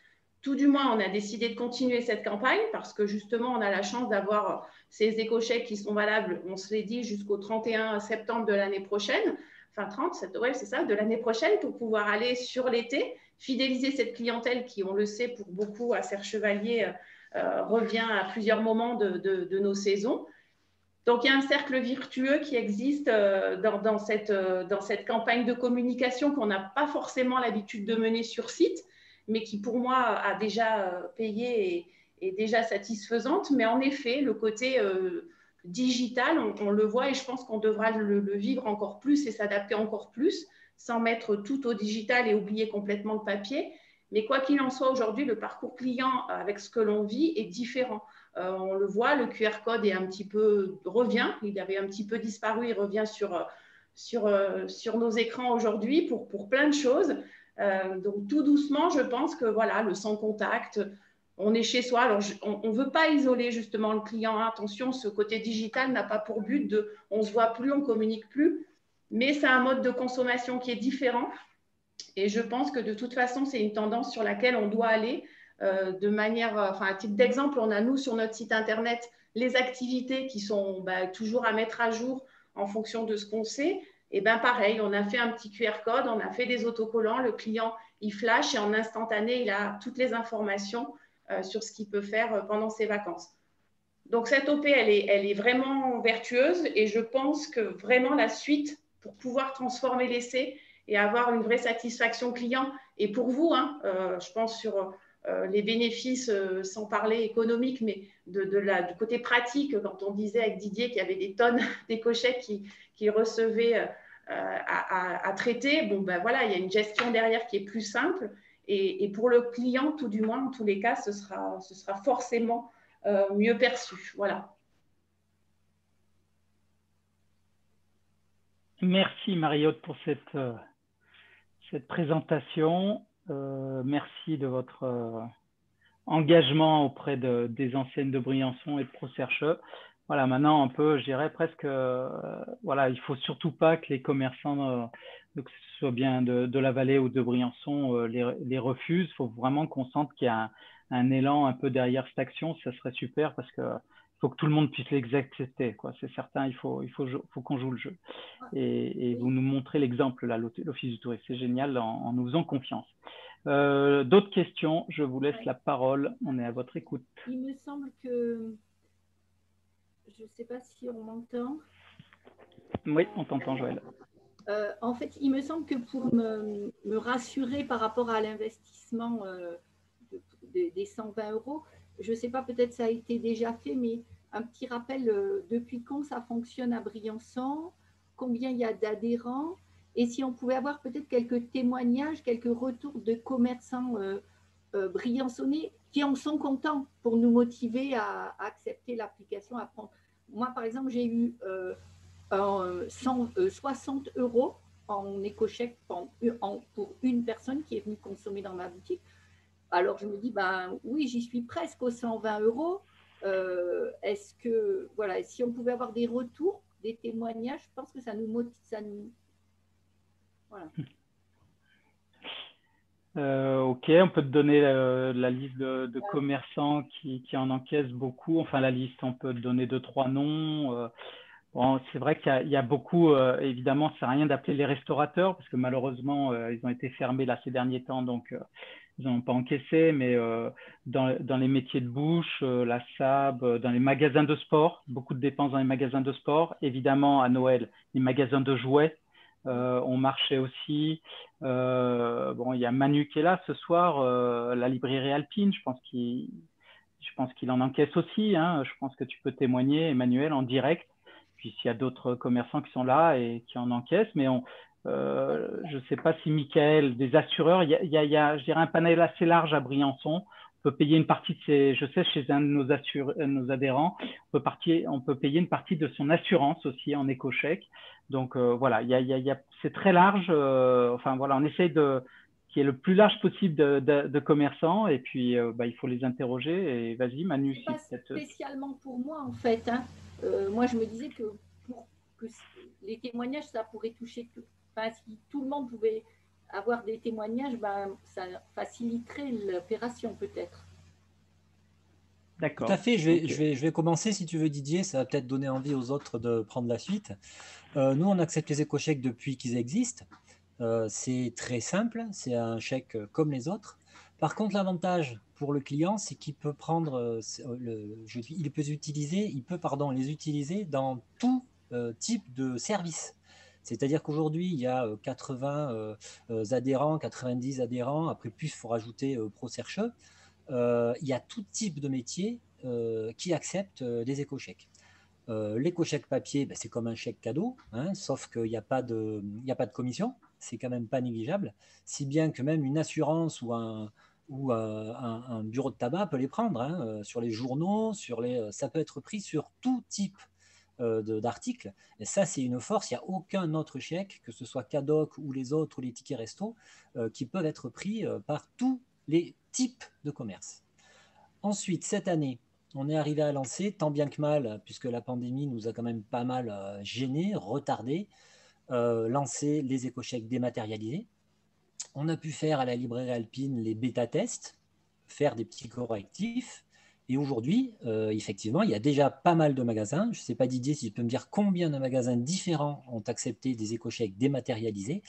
Tout du moins, on a décidé de continuer cette campagne parce que justement, on a la chance d'avoir ces éco-chèques qui sont valables, on se l'est dit, jusqu'au 31 septembre de l'année prochaine, de l'année prochaine, pour pouvoir aller sur l'été, fidéliser cette clientèle qui, on le sait, pour beaucoup à Serre Chevalier, revient à plusieurs moments de nos saisons. Donc, il y a un cercle virtueux qui existe dans cette campagne de communication qu'on n'a pas forcément l'habitude de mener sur site, mais qui pour moi a déjà payé et est déjà satisfaisante. Mais en effet, le côté digital, on le voit et je pense qu'on devra le vivre encore plus et s'adapter encore plus, sans mettre tout au digital et oublier complètement le papier. Mais quoi qu'il en soit, aujourd'hui, le parcours client avec ce que l'on vit est différent. On le voit, le QR code revient, il avait un petit peu disparu, il revient sur nos écrans aujourd'hui pour plein de choses. Donc tout doucement, je pense que voilà, le sans contact, on est chez soi. Alors on ne veut pas isoler justement le client. Attention, ce côté digital n'a pas pour but on ne se voit plus, on ne communique plus, mais c'est un mode de consommation qui est différent. Et je pense que de toute façon, c'est une tendance sur laquelle on doit aller de manière, à titre d'exemple, on a nous sur notre site internet les activités qui sont toujours à mettre à jour en fonction de ce qu'on sait. Et bien pareil, on a fait un petit QR code, on a fait des autocollants, le client, il flash et en instantané, il a toutes les informations sur ce qu'il peut faire pendant ses vacances. Donc cette OP, elle est vraiment vertueuse et je pense que vraiment la suite, pour pouvoir transformer l'essai et avoir une vraie satisfaction client, et pour vous, je pense sur les bénéfices, sans parler économique, mais du côté pratique, quand on disait avec Didier qu'il y avait des tonnes d'éco-chèques qui recevaient à traiter, bon, ben voilà, il y a une gestion derrière qui est plus simple. Et pour le client, tout du moins, en tous les cas, ce sera forcément mieux perçu. Voilà. Merci Mariotte pour cette présentation. Merci de votre engagement auprès des anciennes de Briançon et de ProSerche. Voilà, maintenant un peu, je dirais presque, voilà, il ne faut surtout pas que les commerçants, que ce soit bien de la Vallée ou de Briançon, les refusent. Il faut vraiment qu'on sente qu'il y a un élan un peu derrière cette action. Ça serait super parce que faut que tout le monde puisse l'exacter, quoi. C'est certain, il faut qu'on joue le jeu. Et vous nous montrez l'exemple, là, l'Office du tourisme. C'est génial en nous faisant confiance. D'autres questions? Je vous laisse la parole. On est à votre écoute. Il me semble que, je ne sais pas si on m'entend. Oui, on t'entend, Joël. En fait, il me semble que pour me rassurer par rapport à l'investissement des 120 €, je ne sais pas, peut-être ça a été déjà fait, mais un petit rappel, depuis quand ça fonctionne à Briançon, combien il y a d'adhérents, et si on pouvait avoir peut-être quelques témoignages, quelques retours de commerçants briançonnais qui en sont contents pour nous motiver à accepter l'application, à prendre. Moi, par exemple, j'ai eu 60 € en éco-chèque pour une personne qui est venue consommer dans ma boutique. Alors, je me dis, ben oui, j'y suis presque aux 120 €. Est-ce que, voilà, si on pouvait avoir des retours, des témoignages, je pense que ça nous motive, voilà. Ok, on peut te donner la liste de commerçants qui en encaissent beaucoup. Enfin, la liste, on peut te donner 2-3 noms. Bon, c'est vrai qu'il y a beaucoup, évidemment, ça sert à rien d'appeler les restaurateurs parce que malheureusement, ils ont été fermés là ces derniers temps, donc ils n'ont pas encaissé, mais dans les métiers de bouche, la SAB, dans les magasins de sport, beaucoup de dépenses dans les magasins de sport. Évidemment, à Noël, les magasins de jouets ont marché aussi. Bon, il y a Manu qui est là ce soir, la librairie Alpine, je pense qu'il en encaisse aussi. Hein. Je pense que tu peux témoigner, Emmanuel, en direct. Puis s'il y a d'autres commerçants qui sont là et qui en encaissent, mais je ne sais pas si Michael, des assureurs, il y a, je dirais, un panel assez large à Briançon. On peut payer une partie de ses, je sais, chez un de nos adhérents, on peut payer une partie de son assurance aussi en éco-chèque. Donc voilà, c'est très large. Enfin voilà, on essaye qu'il y ait le plus large possible de commerçants et puis il faut les interroger. Et vas-y, Manu. C'est pas spécialement pour moi en fait. Hein. Moi, je me disais que les témoignages, ça pourrait toucher tout. Enfin, si tout le monde pouvait avoir des témoignages, ça faciliterait l'opération peut-être. D'accord. Tout à fait. Je vais commencer si tu veux, Didier. Ça va peut-être donner envie aux autres de prendre la suite. Nous, on accepte les éco-chèques depuis qu'ils existent. C'est très simple. C'est un chèque comme les autres. Par contre, l'avantage pour le client, c'est qu'il peut prendre, il peut les utiliser dans tout type de service. C'est-à-dire qu'aujourd'hui, il y a 80 adhérents, 90 adhérents. Après, plus, il faut rajouter ProSerche. Il y a tout type de métier qui acceptent des éco-chèques. L'éco-chèque papier, c'est comme un chèque cadeau, hein, sauf qu'il n'y a pas de commission. C'est quand même pas négligeable. Si bien que même une assurance ou un bureau de tabac peut les prendre, hein, sur les journaux, ça peut être pris sur tout type d'articles. Et ça, c'est une force. Il n'y a aucun autre chèque, que ce soit Cadoc ou les autres, ou les tickets resto, qui peuvent être pris par tous les types de commerce. Ensuite, cette année, on est arrivé à lancer, tant bien que mal, puisque la pandémie nous a quand même pas mal gênés, retardés, lancer les éco-chèques dématérialisés. On a pu faire à la librairie Alpine les bêta-tests, faire des petits correctifs, Et aujourd'hui, effectivement, il y a déjà pas mal de magasins. Je ne sais pas, Didier, si tu peux me dire combien de magasins différents ont accepté des éco-chèques dématérialisés.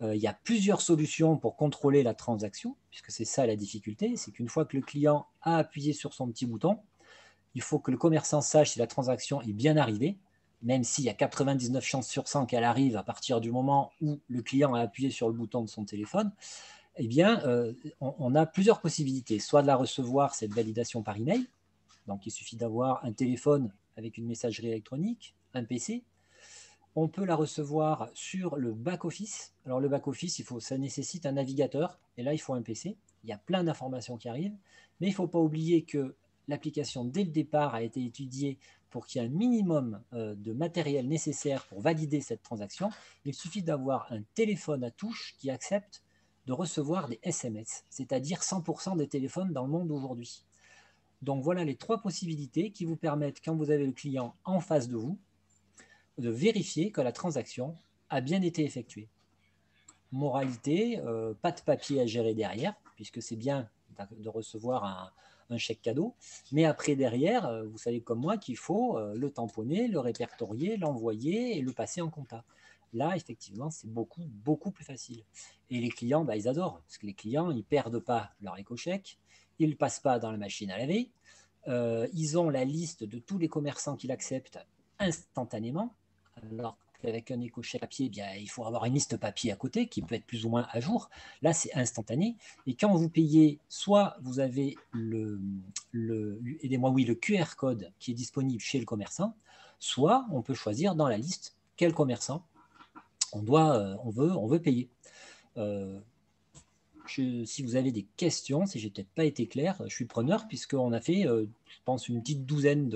Il y a plusieurs solutions pour contrôler la transaction, puisque c'est ça la difficulté, c'est qu'une fois que le client a appuyé sur son petit bouton, il faut que le commerçant sache si la transaction est bien arrivée, même s'il y a 99 chances sur 100 qu'elle arrive à partir du moment où le client a appuyé sur le bouton de son téléphone. Eh bien, on a plusieurs possibilités, soit de la recevoir, cette validation par email, donc il suffit d'avoir un téléphone avec une messagerie électronique, un PC. On peut la recevoir sur le back-office. Alors le back-office, ça nécessite un navigateur, et là il faut un PC. Il y a plein d'informations qui arrivent, mais il ne faut pas oublier que l'application, dès le départ, a été étudiée pour qu'il y ait un minimum de matériel nécessaire pour valider cette transaction. Il suffit d'avoir un téléphone à touche qui accepte de recevoir des SMS, c'est-à-dire 100% des téléphones dans le monde aujourd'hui. Donc voilà les 3 possibilités qui vous permettent, quand vous avez le client en face de vous, de vérifier que la transaction a bien été effectuée. Moralité, pas de papier à gérer derrière, puisque c'est bien de recevoir un chèque cadeau, mais après derrière, vous savez comme moi qu'il faut le tamponner, le répertorier, l'envoyer et le passer en compta. Là, effectivement, c'est beaucoup, beaucoup plus facile. Et les clients, ils adorent, parce que les clients, ils ne perdent pas leur éco-chèque, ils ne le passent pas dans la machine à laver, ils ont la liste de tous les commerçants qui l'acceptent instantanément, alors qu'avec un éco-chèque papier, il faut avoir une liste papier à côté qui peut être plus ou moins à jour. Là, c'est instantané. Et quand vous payez, soit vous avez aidez-moi, le QR code qui est disponible chez le commerçant, soit on peut choisir dans la liste quel commerçant on veut payer. Si vous avez des questions, si j'ai peut-être pas été clair, je suis preneur, puisqu'on a fait, je pense, une petite douzaine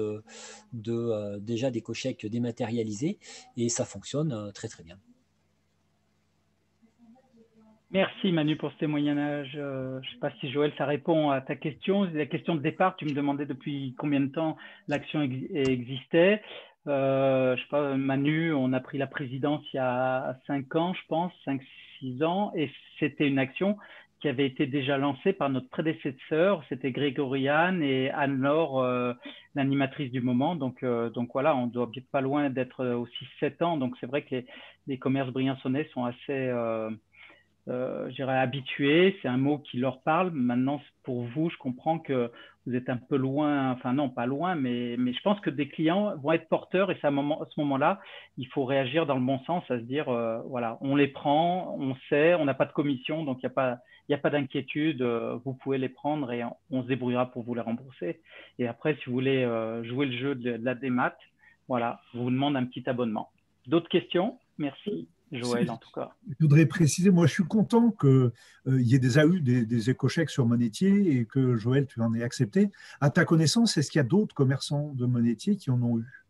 déjà d'éco-chèques dématérialisés, et ça fonctionne très très bien. Merci Manu pour ce témoignage. Je ne sais pas si Joël, ça répond à ta question. La question de départ, tu me demandais depuis combien de temps l'action existait. Je sais pas, Manu, on a pris la présidence il y a 5 ans, je pense, 5-6 ans, et c'était une action qui avait été déjà lancée par notre prédécesseur, c'était Grégoriane et Anne-Laure, l'animatrice du moment. Donc voilà, on doit pas loin d'être aux 6-7 ans. Donc c'est vrai que les commerces briançonnais sont assez je dirais habitués, c'est un mot qui leur parle. Maintenant, pour vous, je comprends que vous êtes un peu loin, enfin non, pas loin, mais je pense que des clients vont être porteurs, et c'est à ce moment-là, il faut réagir dans le bon sens, à se dire, voilà, on les prend, on sait, on n'a pas de commission, donc il n'y a pas d'inquiétude, vous pouvez les prendre et on se débrouillera pour vous les rembourser. Et après, si vous voulez jouer le jeu de la démat, voilà, je vous demande un petit abonnement. D'autres questions? Merci. Joël, en tout cas. Je voudrais préciser, moi je suis content qu'il y ait des éco-chèques sur Monétier et que Joël, tu en aies accepté. À ta connaissance, est-ce qu'il y a d'autres commerçants de Monétier qui en ont eu?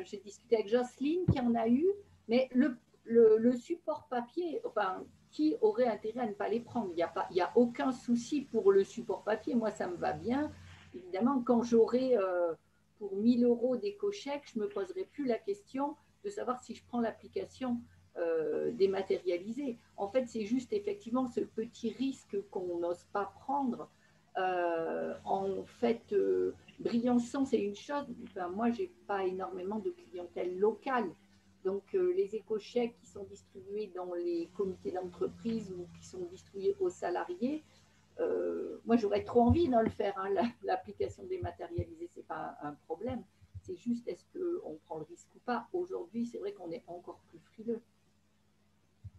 J'ai discuté avec Jocelyne qui en a eu, mais le support papier, enfin, qui aurait intérêt à ne pas les prendre? Il n'y a aucun souci pour le support papier. Moi, ça me va bien. Évidemment, quand j'aurai pour 1 000 € d'éco-chèques, je ne me poserai plus la question de savoir si je prends l'application dématérialisée. En fait, c'est juste effectivement ce petit risque qu'on n'ose pas prendre. En fait, Briançon, c'est une chose. Enfin, moi, je n'ai pas énormément de clientèle locale. Donc, les éco-chèques qui sont distribués dans les comités d'entreprise ou qui sont distribués aux salariés, moi, j'aurais trop envie de le faire. Hein, l'application dématérialisée, ce n'est pas un problème. C'est juste, est-ce qu'on prend le risque ou pas? Aujourd'hui, c'est vrai qu'on est encore plus frileux.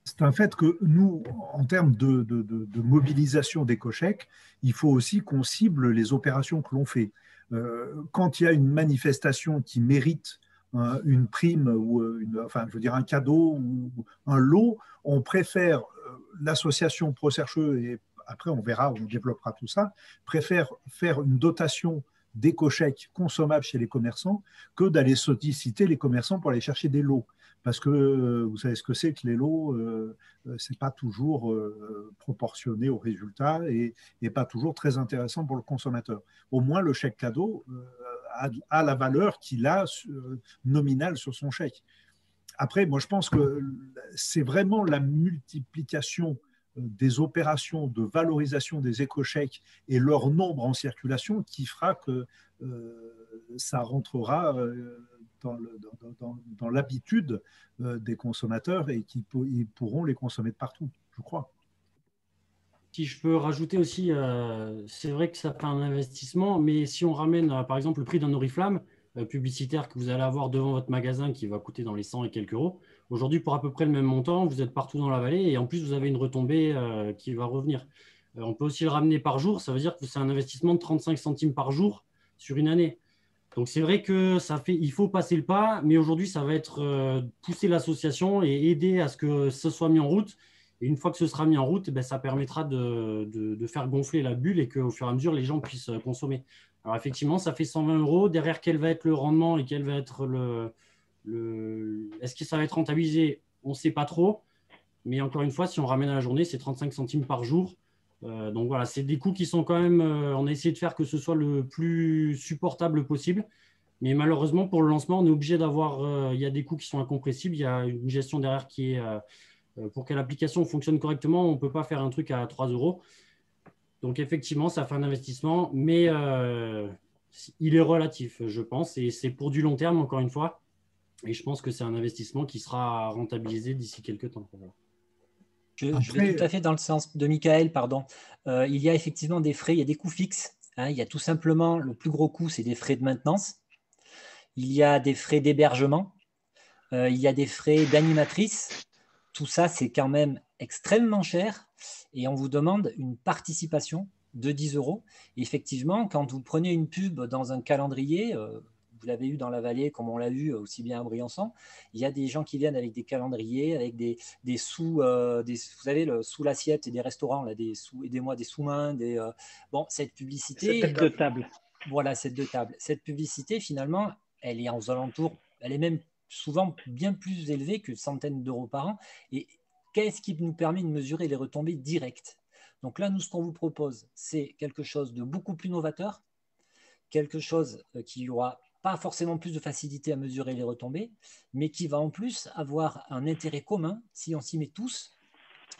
C'est un fait que nous, en termes de mobilisation d'éco-chèques, il faut aussi qu'on cible les opérations que l'on fait. Quand il y a une manifestation qui mérite une prime ou un cadeau ou un lot, on préfère l'association ProCercheux, et après on verra, on développera tout ça, préfère faire une dotation d'éco-chèques consommables chez les commerçants que d'aller solliciter les commerçants pour aller chercher des lots. Parce que vous savez ce que c'est que les lots, ce n'est pas toujours proportionné au résultat et pas toujours très intéressant pour le consommateur. Au moins, le chèque cadeau a la valeur qu'il a nominale sur son chèque. Après, moi, je pense que c'est vraiment la multiplication des opérations de valorisation des éco-chèques et leur nombre en circulation qui fera que ça rentrera dans l'habitude des consommateurs et qu'ils pourront les consommer de partout, je crois. Si je peux rajouter aussi, c'est vrai que ça fait un investissement, mais si on ramène par exemple le prix d'un oriflamme publicitaire que vous allez avoir devant votre magasin qui va coûter dans les 100 et quelques euros, aujourd'hui pour à peu près le même montant, vous êtes partout dans la vallée et en plus vous avez une retombée qui va revenir. On peut aussi le ramener par jour, ça veut dire que c'est un investissement de 35 centimes par jour sur une année. Donc c'est vrai que il faut passer le pas, mais aujourd'hui ça va être pousser l'association et aider à ce que ce soit mis en route. Et une fois que ce sera mis en route, ben, ça permettra de faire gonfler la bulle et qu'au fur et à mesure, les gens puissent consommer. Alors effectivement, ça fait 120 euros. Derrière, quel va être le rendement et quel va être est-ce que ça va être rentabilisé? On ne sait pas trop. Mais encore une fois, si on ramène à la journée, c'est 35 centimes par jour. Donc voilà, c'est des coûts qui sont quand même… on a essayé de faire que ce soit le plus supportable possible. Mais malheureusement, pour le lancement, on est obligé d'avoir… il y a des coûts qui sont incompressibles. Il y a une gestion derrière qui est… pour que l'application fonctionne correctement, on ne peut pas faire un truc à 3 euros. Donc, effectivement, ça fait un investissement, mais il est relatif, je pense, et c'est pour du long terme, encore une fois. Et je pense que c'est un investissement qui sera rentabilisé d'ici quelques temps. Je vais tout à fait dans le sens de Michael, pardon. Il y a effectivement des frais, il y a des coûts fixes. Hein, il y a tout simplement, le plus gros coût, c'est des frais de maintenance. Il y a des frais d'hébergement. Il y a des frais d'animatrice. Tout ça, c'est quand même extrêmement cher et on vous demande une participation de 10 euros. Et effectivement, quand vous prenez une pub dans un calendrier, vous l'avez eu dans la vallée comme on l'a eu aussi bien à Briançon, il y a des gens qui viennent avec des calendriers, avec des sous, vous savez, sous l'assiette des restaurants, là, aidez-moi, des sous-mains. Bon, cette publicité… Cette de table. Voilà, cette de table. Cette publicité, finalement, elle est aux alentours, elle est même souvent bien plus élevé que centaines d'euros par an. Et qu'est-ce qui nous permet de mesurer les retombées directes? Donc là, nous, ce qu'on vous propose, c'est quelque chose de beaucoup plus novateur, quelque chose qui aura pas forcément plus de facilité à mesurer les retombées, mais qui va en plus avoir un intérêt commun, si on s'y met tous,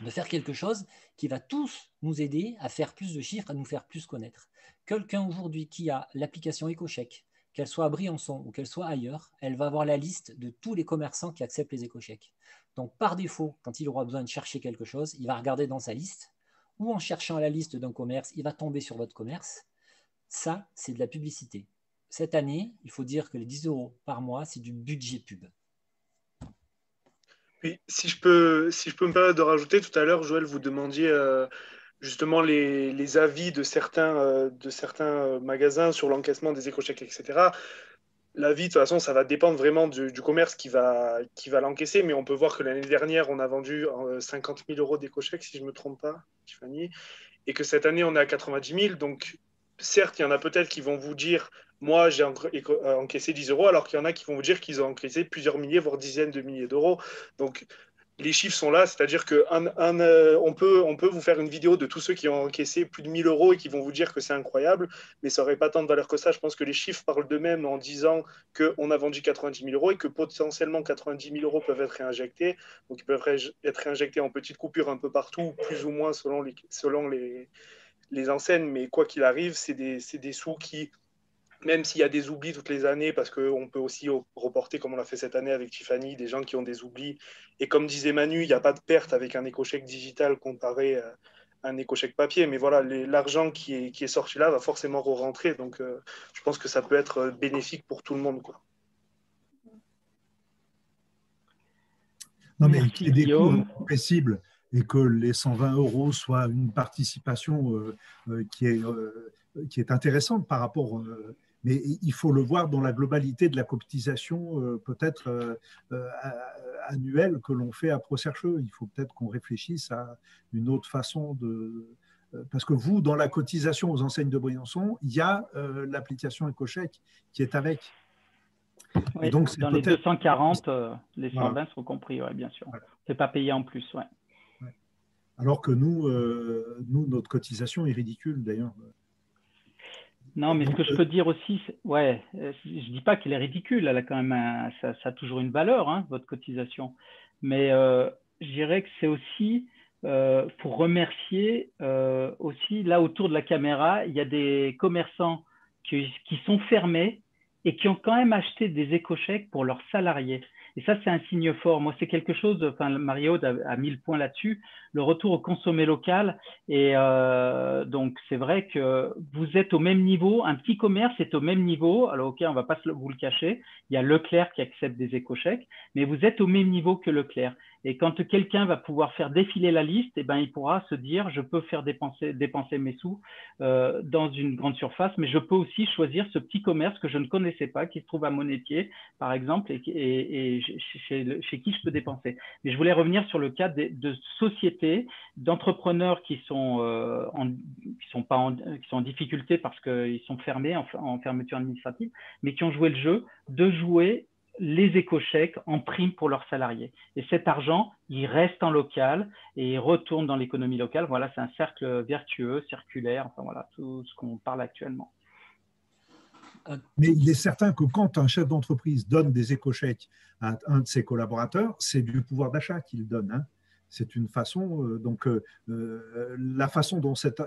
de faire quelque chose qui va tous nous aider à faire plus de chiffres, à nous faire plus connaître. Quelqu'un aujourd'hui qui a l'application EcoCheck, qu'elle soit à Briançon ou qu'elle soit ailleurs, elle va avoir la liste de tous les commerçants qui acceptent les éco-chèques. Donc, par défaut, quand il aura besoin de chercher quelque chose, il va regarder dans sa liste ou en cherchant la liste d'un commerce, il va tomber sur votre commerce. Ça, c'est de la publicité. Cette année, il faut dire que les 10 euros par mois, c'est du budget pub. Oui, si je peux me permettre de rajouter, tout à l'heure, Joël, vous demandiez justement les avis de certains magasins sur l'encaissement des éco-chèques, etc. L'avis, de toute façon, ça va dépendre vraiment du commerce qui va l'encaisser, mais on peut voir que l'année dernière, on a vendu 50 000 euros d'éco-chèques, si je ne me trompe pas, Tiffany, et que cette année, on est à 90 000. Donc, certes, il y en a peut-être qui vont vous dire, moi, j'ai encaissé 10 euros, alors qu'il y en a qui vont vous dire qu'ils ont encaissé plusieurs milliers, voire dizaines de milliers d'euros. Donc, les chiffres sont là, c'est-à-dire qu'on peut vous faire une vidéo de tous ceux qui ont encaissé plus de 1000 euros et qui vont vous dire que c'est incroyable, mais ça n'aurait pas tant de valeur que ça. Je pense que les chiffres parlent d'eux-mêmes en disant qu'on a vendu 90 000 euros et que potentiellement 90 000 euros peuvent être réinjectés. Donc, ils peuvent être réinjectés en petites coupures un peu partout, plus ou moins selon les enseignes, mais quoi qu'il arrive, c'est des sous qui… Même s'il y a des oublis toutes les années, parce qu'on peut aussi reporter, comme on l'a fait cette année avec Tiffany, des gens qui ont des oublis. Et comme disait Manu, il n'y a pas de perte avec un éco-chèque digital comparé à un éco-chèque papier. Mais voilà, l'argent qui est sorti là va forcément re-rentrer. Donc, je pense que ça peut être bénéfique pour tout le monde, quoi. Non, mais qu'il y ait des coûts incompressibles et que les 120 euros soient une participation qui est intéressante par rapport… mais il faut le voir dans la globalité de la cotisation peut-être annuelle que l'on fait à ProCercheux. Il faut peut-être qu'on réfléchisse à une autre façon de… Parce que vous, dans la cotisation aux enseignes de Briançon, il y a l'application EcoCheck qui est avec. Oui, et donc, dans les 240, les 120 sont compris, ouais, bien sûr. Voilà. C'est pas payé en plus, ouais. Alors que nous, notre cotisation est ridicule d'ailleurs. Non, mais ce que je peux dire aussi, ouais, je dis pas qu'elle est ridicule, elle a quand même ça a toujours une valeur, hein, votre cotisation. Mais je dirais que c'est aussi pour remercier aussi, là autour de la caméra, il y a des commerçants qui sont fermés et qui ont quand même acheté des éco-chèques pour leurs salariés. Et ça, c'est un signe fort. Moi, c'est quelque chose, enfin, Marie-Aude a mis le point là-dessus, le retour au consommé local. Et donc, c'est vrai que vous êtes au même niveau, un petit commerce est au même niveau. Alors, ok, on ne va pas vous le cacher, il y a Leclerc qui accepte des éco-chèques, mais vous êtes au même niveau que Leclerc. Et quand quelqu'un va pouvoir faire défiler la liste, eh ben, il pourra se dire, je peux faire dépenser mes sous dans une grande surface, mais je peux aussi choisir ce petit commerce que je ne connaissais pas, qui se trouve à Monétier, par exemple, et chez qui je peux dépenser. Mais je voulais revenir sur le cas de sociétés, d'entrepreneurs qui sont en difficulté parce qu'ils sont fermés en fermeture administrative, mais qui ont joué le jeu de jouer les éco-chèques en prime pour leurs salariés. Et cet argent, il reste en local et il retourne dans l'économie locale. Voilà, c'est un cercle vertueux, circulaire, enfin voilà, tout ce qu'on parle actuellement. Mais il est certain que quand un chef d'entreprise donne des éco-chèques à un de ses collaborateurs, c'est du pouvoir d'achat qu'il donne. Hein. C'est une façon, la façon dont cet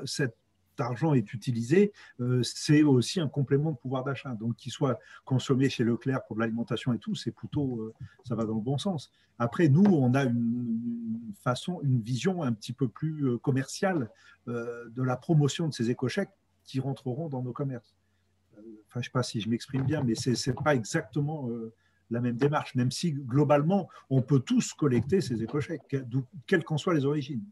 argent est utilisé, c'est aussi un complément de pouvoir d'achat. Donc, qu'il soit consommé chez Leclerc pour de l'alimentation et tout, c'est plutôt, ça va dans le bon sens. Après, nous, on a une vision un petit peu plus commerciale de la promotion de ces éco-chèques qui rentreront dans nos commerces. Enfin, je ne sais pas si je m'exprime bien, mais ce n'est pas exactement la même démarche, même si globalement, on peut tous collecter ces éco-chèques, quelles qu'en soient les origines.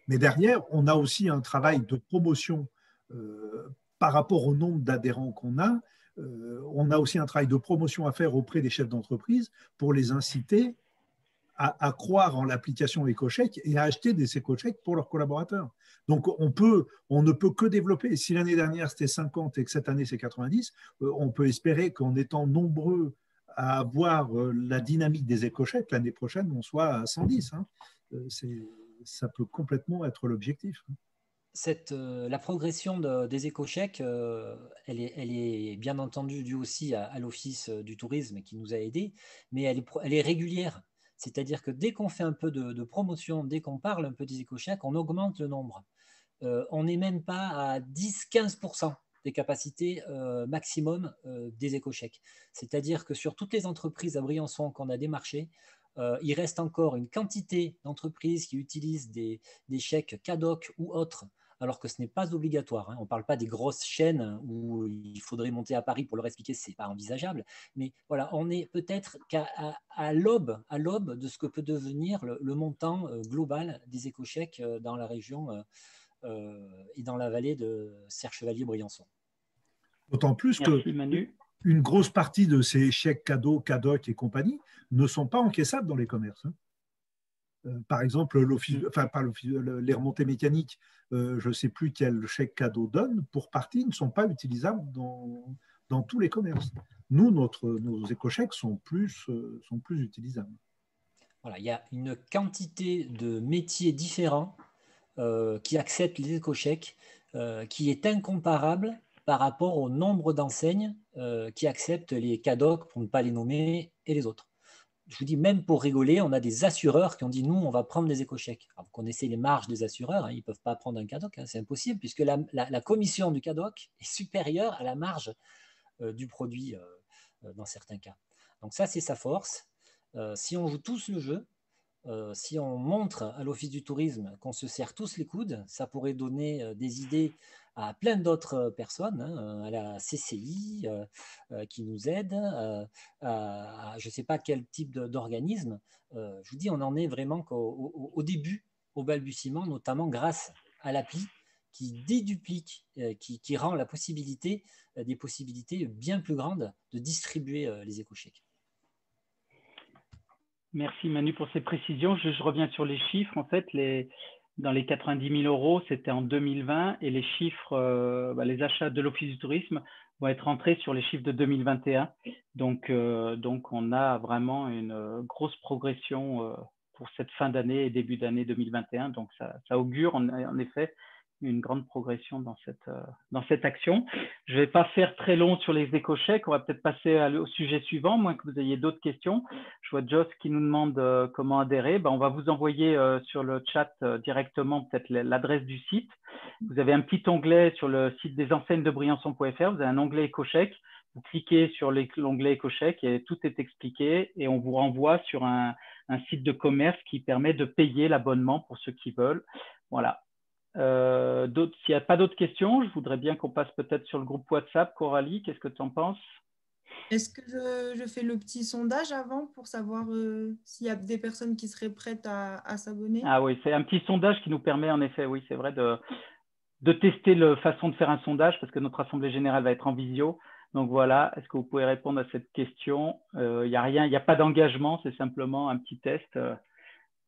Mais derrière, on a aussi un travail de promotion par rapport au nombre d'adhérents qu'on a. On a aussi un travail de promotion à faire auprès des chefs d'entreprise pour les inciter à croire en l'application éco-chèque et à acheter des éco-chèques pour leurs collaborateurs. Donc, on ne peut que développer. Si l'année dernière, c'était 50 et que cette année, c'est 90, on peut espérer qu'en étant nombreux à avoir la dynamique des éco-chèques, l'année prochaine, on soit à 110. Hein. Ça peut complètement être l'objectif. La progression des éco-chèques, elle est bien entendu due aussi à l'Office du tourisme qui nous a aidés, mais elle est régulière. C'est-à-dire que dès qu'on fait un peu de promotion, dès qu'on parle un peu des éco-chèques, on augmente le nombre. On n'est même pas à 10-15% des capacités maximum des éco-chèques. C'est-à-dire que sur toutes les entreprises à Briançon qu'on a démarchées, il reste encore une quantité d'entreprises qui utilisent des chèques CADOC ou autres, alors que ce n'est pas obligatoire. Hein. On ne parle pas des grosses chaînes où il faudrait monter à Paris pour leur expliquer, ce n'est pas envisageable. Mais voilà, on est peut-être à l'aube de ce que peut devenir le montant global des éco-chèques dans la région et dans la vallée de Serre-Chevalier-Briançon. D'autant plus Merci, Manu. Une grosse partie de ces chèques cadeaux, CADOC et compagnie ne sont pas encaissables dans les commerces. Hein. Par exemple, les remontées mécaniques, je ne sais plus quel chèque cadeau donne, pour partie ne sont pas utilisables dans tous les commerces. Nous, nos éco-chèques sont plus utilisables. Voilà, il y a une quantité de métiers différents qui acceptent les éco-chèques qui est incomparable par rapport au nombre d'enseignes qui acceptent les CADOC, pour ne pas les nommer, et les autres. Je vous dis, même pour rigoler, on a des assureurs qui ont dit, nous, on va prendre des éco-chèques. Alors, vous connaissez les marges des assureurs, hein, ils ne peuvent pas prendre un CADOC, hein, c'est impossible, puisque la commission du CADOC est supérieure à la marge du produit dans certains cas. Donc ça, c'est sa force. Si on joue tous le jeu, si on montre à l'Office du tourisme qu'on se serre tous les coudes, ça pourrait donner des idées à plein d'autres personnes, hein, à la CCI qui nous aide, à je ne sais pas quel type d'organisme. Je vous dis, on en est vraiment qu'au début, au balbutiement, notamment grâce à l'appli qui déduplique, qui rend des possibilités bien plus grandes de distribuer les éco-chèques. Merci Manu pour ces précisions. Je reviens sur les chiffres. En fait, dans les 90 000 €, c'était en 2020 et les chiffres, les achats de l'Office du tourisme vont être entrés sur les chiffres de 2021. Donc on a vraiment une grosse progression pour cette fin d'année et début d'année 2021. Donc ça augure en effet une grande progression dans cette action. Je ne vais pas faire très long sur les éco-chèques. On va peut-être passer au sujet suivant, moins que vous ayez d'autres questions. Je vois Joss qui nous demande comment adhérer. On va vous envoyer sur le chat directement peut-être l'adresse du site. Vous avez un petit onglet sur le site des enseignes de Briançon.fr. Vous avez un onglet éco-chèques. Vous cliquez sur l'onglet éco-chèques et tout est expliqué. Et on vous renvoie sur un site de commerce qui permet de payer l'abonnement pour ceux qui veulent. Voilà. S'il n'y a pas d'autres questions, je voudrais bien qu'on passe peut-être sur le groupe WhatsApp. Coralie, qu'est-ce que tu en penses? Est-ce que je fais le petit sondage avant pour savoir s'il y a des personnes qui seraient prêtes à s'abonner? Ah oui, c'est un petit sondage qui nous permet en effet, oui, c'est vrai, de tester la façon de faire un sondage parce que notre assemblée générale va être en visio. Donc voilà, est-ce que vous pouvez répondre à cette question? Il n'y a rien, il n'y a pas d'engagement, c'est simplement un petit test.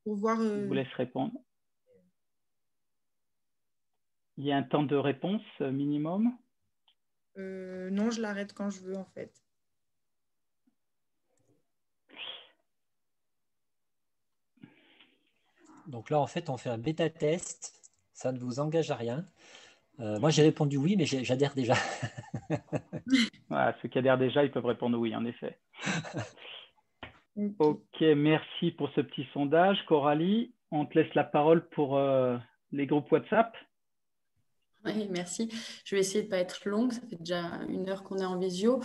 Pour voir. Je vous laisse répondre. Il y a un temps de réponse minimum? Non, je l'arrête quand je veux en fait. Donc là, en fait, on fait un bêta-test. Ça ne vous engage à rien. Moi, j'ai répondu oui, mais j'adhère déjà. Voilà, ceux qui adhèrent déjà, ils peuvent répondre oui, en effet. Ok, merci pour ce petit sondage. Coralie, on te laisse la parole pour les groupes WhatsApp. Oui, merci. Je vais essayer de ne pas être longue. Ça fait déjà 1 heure qu'on est en visio.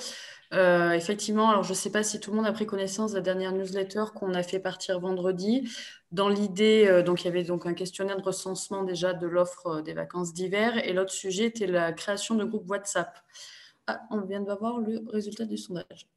Effectivement, alors je ne sais pas si tout le monde a pris connaissance de la dernière newsletter qu'on a fait partir vendredi. Dans l'idée, donc il y avait donc un questionnaire de recensement déjà de l'offre des vacances d'hiver et l'autre sujet était la création de groupes WhatsApp. Ah, on vient d'avoir le résultat du sondage.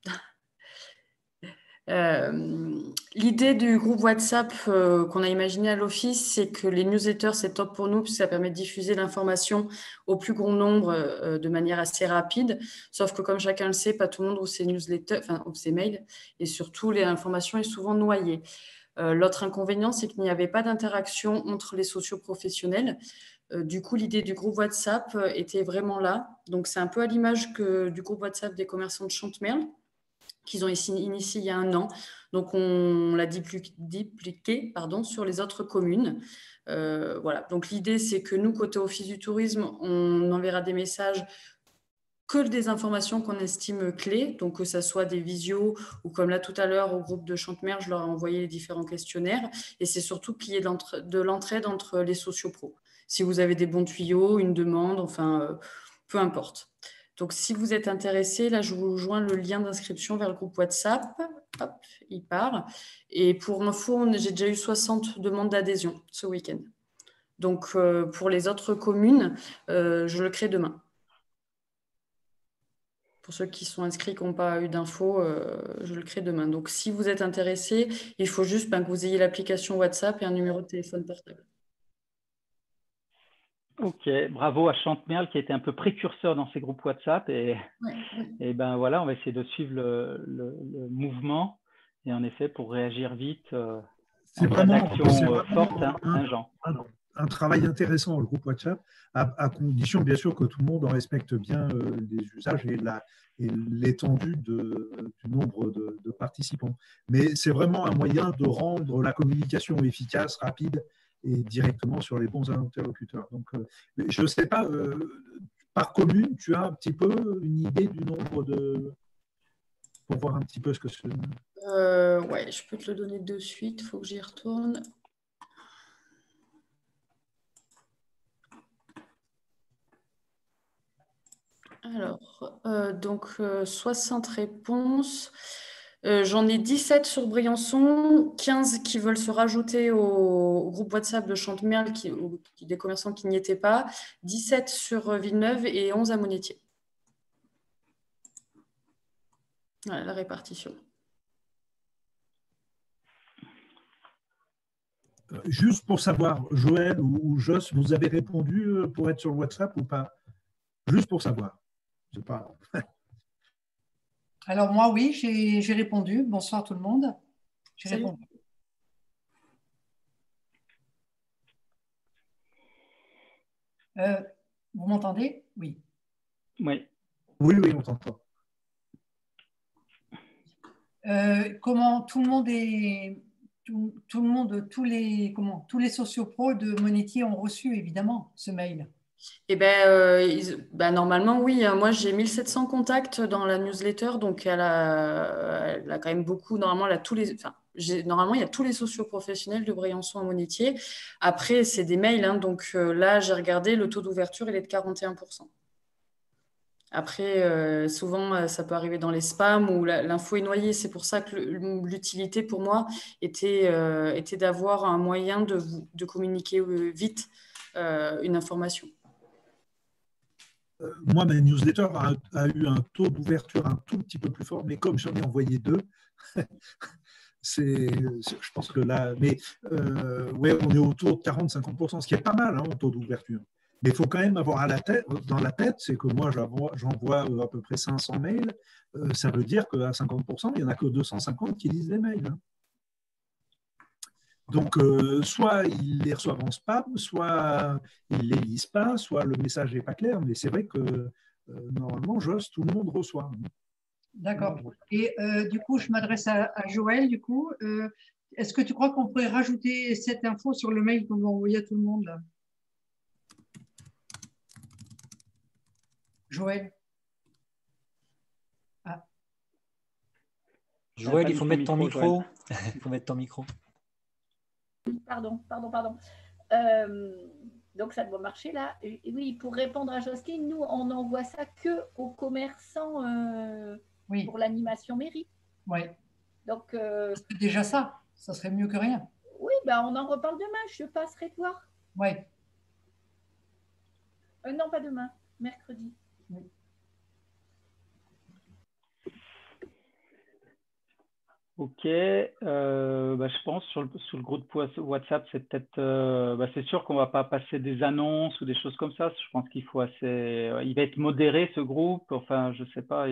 L'idée du groupe WhatsApp qu'on a imaginé à l'office, c'est que les newsletters, c'est top pour nous, puisque ça permet de diffuser l'information au plus grand nombre de manière assez rapide. Sauf que, comme chacun le sait, pas tout le monde ouvre ses newsletters, enfin, ouvre ses mails, et surtout, l'information est souvent noyée. L'autre inconvénient, c'est qu'il n'y avait pas d'interaction entre les socioprofessionnels. Du coup, l'idée du groupe WhatsApp était vraiment là. Donc, c'est un peu à l'image du groupe WhatsApp des commerçants de Chantemerle, qu'ils ont initié il y a 1 an. Donc, on l'a dupliqué sur les autres communes. Voilà. Donc, l'idée, c'est que nous, côté Office du tourisme, on enverra des messages que des informations qu'on estime clés, donc que ce soit des visios ou comme là tout à l'heure au groupe de Chantemerle, je leur ai envoyé les différents questionnaires. Et c'est surtout qu'il y ait de l'entraide entre les sociopros. Si vous avez des bons tuyaux, une demande, enfin, peu importe. Donc, si vous êtes intéressé, là, je vous joins le lien d'inscription vers le groupe WhatsApp. Hop, il part. Et pour info, j'ai déjà eu 60 demandes d'adhésion ce week-end. Donc, pour les autres communes, je le crée demain. Pour ceux qui sont inscrits, qui n'ont pas eu d'infos, je le crée demain. Donc, si vous êtes intéressé, il faut juste que vous ayez l'application WhatsApp et un numéro de téléphone portable. Ok, bravo à Chantemerle qui a été un peu précurseur dans ces groupes WhatsApp et ben voilà, on va essayer de suivre le mouvement et en effet pour réagir vite. C'est vraiment forte, Jean. Un travail intéressant le groupe WhatsApp, à condition bien sûr que tout le monde en respecte bien les usages et l'étendue du nombre de participants. Mais c'est vraiment un moyen de rendre la communication efficace, rapide et directement sur les bons interlocuteurs. Donc, je ne sais pas, par commune, tu as un petit peu une idée du nombre de... pour voir un petit peu ce que c'est. Ouais, je peux te le donner de suite, il faut que j'y retourne. Alors, donc 60 réponses. J'en ai 17 sur Briançon, 15 qui veulent se rajouter au groupe WhatsApp de Chantemerle, des commerçants qui n'y étaient pas, 17 sur Villeneuve et 11 à Monétier. Voilà la répartition. Juste pour savoir, Joël ou Joss, vous avez répondu pour être sur le WhatsApp ou pas? Juste pour savoir. Je sais pas. Alors moi, oui, j'ai répondu. Bonsoir tout le monde. J'ai répondu. Vous m'entendez? Oui. Oui. Oui, on t'entend. Comment tout le monde est... Tout le monde, tous les sociopros de Monétier ont reçu évidemment ce mail. Eh normalement, oui. Moi, j'ai 1700 contacts dans la newsletter, donc elle a quand même beaucoup. Normalement, elle a normalement, il y a tous les socioprofessionnels de Briançon à Monétier. Après, c'est des mails, hein, donc là, j'ai regardé, le taux d'ouverture, il est de 41%. Après, souvent, ça peut arriver dans les spams où l'info est noyée. C'est pour ça que l'utilité pour moi était d'avoir un moyen de communiquer vite une information. Moi, ma newsletter a eu un taux d'ouverture un tout petit peu plus fort, mais comme j'en ai envoyé 2, je pense que là, mais ouais, on est autour de 40-50%, ce qui est pas mal en taux d'ouverture. Mais il faut quand même avoir dans la tête, c'est que moi, j'envoie à peu près 500 mails. Ça veut dire qu'à 50%, il n'y en a que 250 qui lisent les mails. Donc, soit ils les reçoivent en spam, soit ils ne les lisent pas, soit le message n'est pas clair. Mais c'est vrai que normalement, tout le monde reçoit. D'accord. Et du coup, je m'adresse à Joël. Du coup, est-ce que tu crois qu'on pourrait rajouter cette info sur le mail qu'on va envoyer à tout le monde là? Joël? Joël, il faut mettre ton micro. Il faut mettre ton micro. Pardon. Donc, ça doit marcher là. Et oui, pour répondre à Jocelyne, nous, on n'envoie ça que aux commerçants pour l'animation mairie. Oui. Donc, c'est déjà ça. Ça serait mieux que rien. Oui, on en reparle demain. Je passerai te voir. Oui. Non, pas demain. Mercredi. Oui. Ok, je pense sur le groupe WhatsApp, c'est peut-être, c'est sûr qu'on va pas passer des annonces ou des choses comme ça. Je pense qu'il faut il va être modéré ce groupe. Enfin, je sais pas,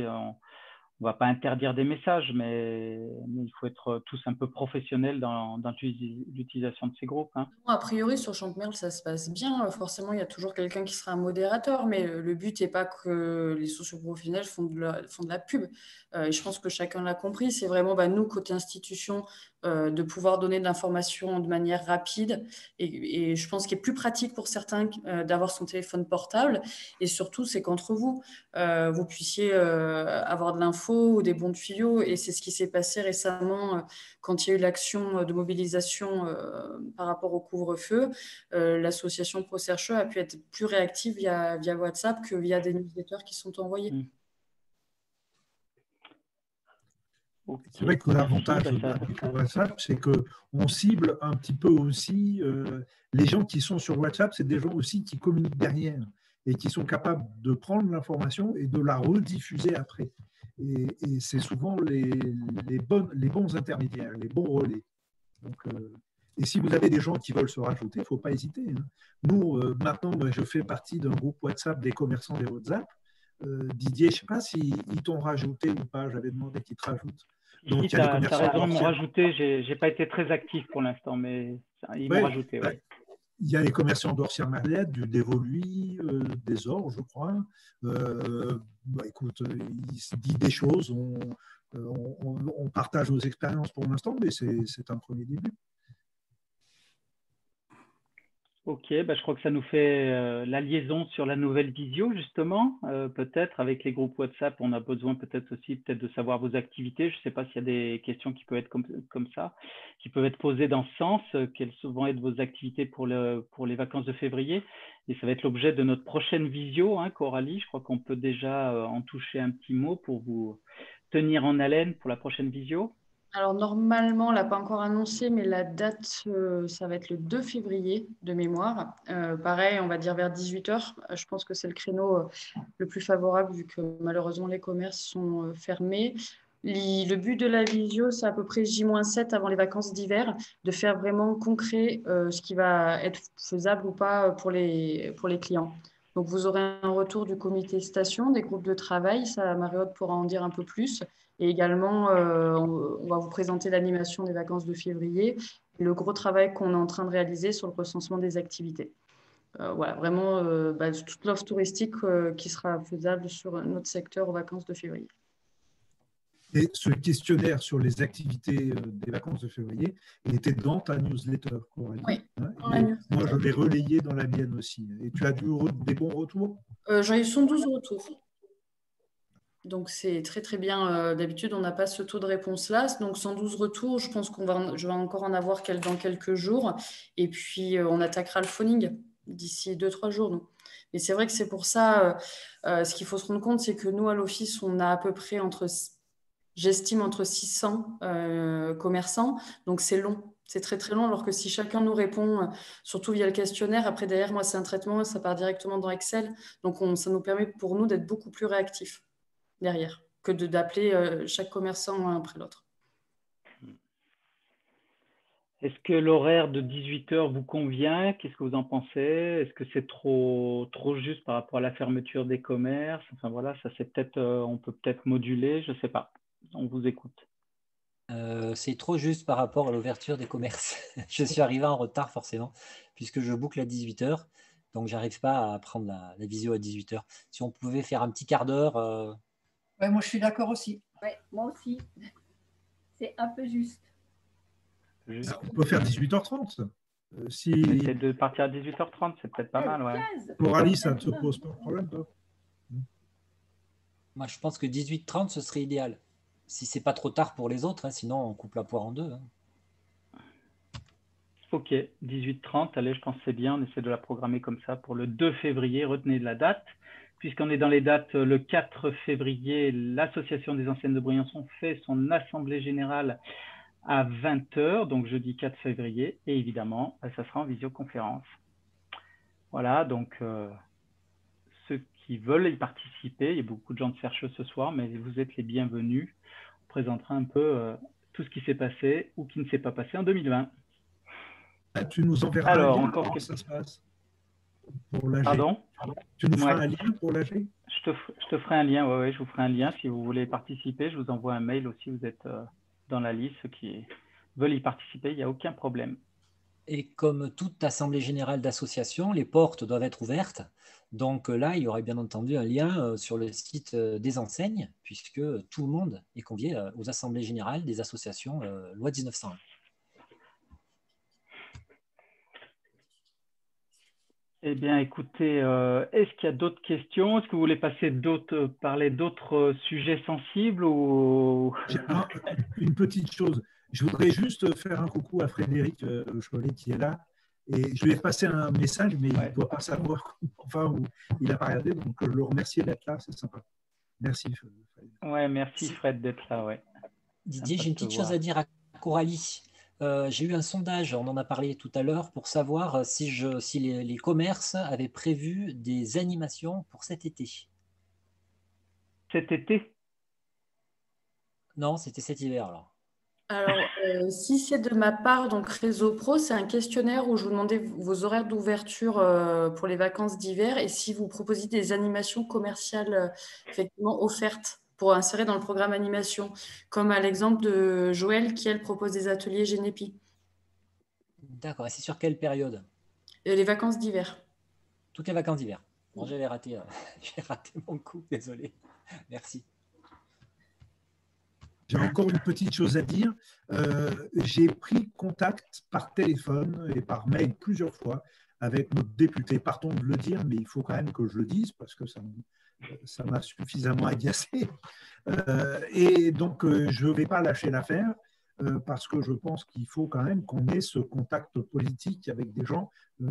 on va pas interdire des messages, mais il faut être tous un peu professionnels dans l'utilisation de ces groupes. Hein. A priori, sur Champmerle, ça se passe bien. Forcément, il y a toujours quelqu'un qui sera un modérateur, mais le but n'est pas que les socioprofessionnels font de la pub. Et je pense que chacun l'a compris. C'est vraiment nous, côté institution, de pouvoir donner de l'information de manière rapide. Et je pense qu'il est plus pratique pour certains d'avoir son téléphone portable. Et surtout, c'est qu'entre vous, vous puissiez avoir de l'info ou des bons tuyaux. Et c'est ce qui s'est passé récemment quand il y a eu l'action de mobilisation par rapport au couvre-feu. L'association ProCercheux a pu être plus réactive via WhatsApp que via des newsletters qui sont envoyés. Okay. C'est vrai que l'avantage de WhatsApp, c'est qu'on cible un petit peu aussi les gens qui sont sur WhatsApp, c'est des gens aussi qui communiquent derrière et qui sont capables de prendre l'information et de la rediffuser après. Et c'est souvent les bons intermédiaires, les bons relais. Donc, et si vous avez des gens qui veulent se rajouter, il ne faut pas hésiter. Hein. Nous, maintenant, je fais partie d'un groupe WhatsApp des commerçants des WhatsApp. Didier, je ne sais pas s'ils t'ont rajouté ou pas, j'avais demandé qu'ils te rajoutent. Donc, tu as raison de me rajouter, je n'ai pas été très actif pour l'instant, mais ils m'ont rajouté. Ouais. Il y a les commerçants d'Orsières-Marlette, du Dévoluy, des Ors, je crois. Écoute, il se dit des choses, on partage nos expériences pour l'instant, mais c'est un premier début. Ok, je crois que ça nous fait la liaison sur la nouvelle visio, justement. Peut-être avec les groupes WhatsApp, on a besoin peut-être de savoir vos activités. Je ne sais pas s'il y a des questions qui peuvent être comme ça, qui peuvent être posées dans ce sens. Quelles vont être vos activités pour les vacances de février? Et ça va être l'objet de notre prochaine visio, Coralie. Je crois qu'on peut déjà en toucher un petit mot pour vous tenir en haleine pour la prochaine visio. Alors, normalement, on ne l'a pas encore annoncé, mais la date, ça va être le 2 février de mémoire. Pareil, on va dire vers 18h. Je pense que c'est le créneau le plus favorable vu que malheureusement, les commerces sont fermés. Le but de la visio, c'est à peu près J-7 avant les vacances d'hiver, de faire vraiment concret ce qui va être faisable ou pas pour les clients. Donc, vous aurez un retour du comité station, des groupes de travail. Ça, Marie-Aude pourra en dire un peu plus. Et également, on va vous présenter l'animation des vacances de février et le gros travail qu'on est en train de réaliser sur le recensement des activités. Voilà, vraiment toute l'offre touristique qui sera faisable sur notre secteur aux vacances de février. Et ce questionnaire sur les activités des vacances de février, il était dans ta newsletter, Coralie. Oui. Moi, je l'ai relayé dans la mienne aussi. Et tu as des bons retours? J'en ai eu 112 retours. Donc, c'est très, très bien. D'habitude, on n'a pas ce taux de réponse-là. Donc, 112 retours, je pense je vais encore en avoir dans quelques jours. Et puis, on attaquera le phoning d'ici 2-3 jours. Donc. Mais c'est vrai que c'est pour ça, ce qu'il faut se rendre compte, c'est que nous, à l'Office, on a à peu près j'estime entre 600 commerçants. Donc, c'est long. C'est très, très long. Alors que si chacun nous répond, surtout via le questionnaire, après, derrière, moi, c'est un traitement, ça part directement dans Excel. Donc, ça nous permet pour nous d'être beaucoup plus réactifs derrière, que d'appeler chaque commerçant un après l'autre. Est-ce que l'horaire de 18h vous convient? Qu'est-ce que vous en pensez? Est-ce que c'est trop juste par rapport à la fermeture des commerces? Enfin voilà, ça c'est peut-être, on peut peut-être moduler, je ne sais pas. On vous écoute. C'est trop juste par rapport à l'ouverture des commerces. Je suis arrivé en retard forcément, puisque je boucle à 18h, donc j'arrive pas à prendre la visio à 18h. Si on pouvait faire un petit quart d'heure... Ouais, moi, je suis d'accord aussi. Ouais, moi aussi. C'est un peu juste. On peut faire 18h30. Si... Essayer de partir à 18h30, c'est peut-être pas mal. Ouais. Coralie, ça ne te pose pas de problème, toi? Moi, je pense que 18h30, ce serait idéal. Si c'est pas trop tard pour les autres, hein, sinon on coupe la poire en deux. Hein. Ok, 18h30, allez, je pense que c'est bien. On essaie de la programmer comme ça pour le 2 février. Retenez la date. Puisqu'on est dans les dates, le 4 février, l'Association des Enseignes de Briançon fait son assemblée générale à 20h, donc jeudi 4 février. Et évidemment, ça sera en visioconférence. Voilà, donc ceux qui veulent y participer, il y a beaucoup de gens de chercheux ce soir, mais vous êtes les bienvenus. On présentera un peu tout ce qui s'est passé ou qui ne s'est pas passé en 2020. Tu nous enverras alors, un lien, encore comment ça se passe pour l'AG? Pardon? Tu nous feras un lien pour l'AG? Je te ferai un lien, ouais, je vous ferai un lien. Si vous voulez participer, je vous envoie un mail aussi, vous êtes dans la liste. Ceux qui veulent y participer, il n'y a aucun problème. Et comme toute assemblée générale d'association, les portes doivent être ouvertes. Donc là, il y aurait bien entendu un lien sur le site des enseignes, puisque tout le monde est convié aux assemblées générales des associations loi 1901. Eh bien, écoutez, est-ce qu'il y a d'autres questions? Est-ce que vous voulez parler d'autres sujets sensibles ou... Une petite chose. Je voudrais juste faire un coucou à Frédéric Cholet qui est là. Et je lui ai passé un message, mais il ne doit pas savoir où il n'a pas regardé. Donc, je le remercie d'être là, c'est sympa. Merci, Fred. Ouais, merci Fred d'être là. Ouais. Didier, j'ai une petite chose à dire à Coralie. J'ai eu un sondage, on en a parlé tout à l'heure, pour savoir si les commerces avaient prévu des animations pour cet été. Cet été? Non, c'était cet hiver alors. Alors, si c'est de ma part, donc Réseau Pro, c'est un questionnaire où je vous demandais vos horaires d'ouverture pour les vacances d'hiver et si vous proposiez des animations commerciales effectivement offertes pour insérer dans le programme animation, comme à l'exemple de Joël qui, elle, propose des ateliers Génépi. D'accord, et c'est sur quelle période? Les vacances d'hiver. Toutes les vacances d'hiver. Bon, j'avais raté, j'ai raté mon coup, désolé. Merci. J'ai encore une petite chose à dire. J'ai pris contact par téléphone et par mail plusieurs fois avec notre député. Pardon de le dire, mais il faut quand même que je le dise parce que ça m'a suffisamment agacé. Et donc, je ne vais pas lâcher l'affaire parce que je pense qu'il faut quand même qu'on ait ce contact politique avec des gens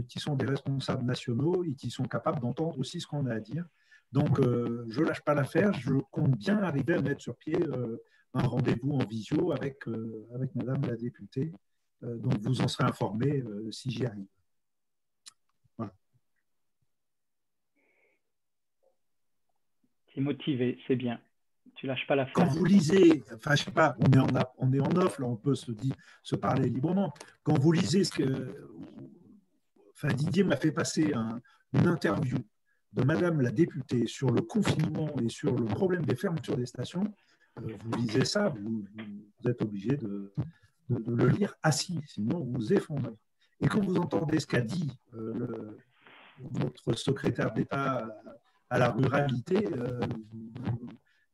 qui sont des responsables nationaux et qui sont capables d'entendre aussi ce qu'on a à dire. Donc, je ne lâche pas l'affaire. Je compte bien arriver à mettre sur pied un rendez-vous en visio avec Madame la députée. Donc, vous en serez informés si j'y arrive. Voilà. Tu es motivé, c'est bien. Tu lâches pas l'affaire. Quand vous lisez, enfin, je sais pas, on est en off, là, on peut se parler librement. Quand vous lisez ce que... Enfin, Didier m'a fait passer une interview de Madame la députée sur le confinement et sur le problème des fermetures des stations. Vous lisez ça, vous êtes obligé de le lire assis, sinon vous vous effondrez. Et quand vous entendez ce qu'a dit notre secrétaire d'État à la ruralité,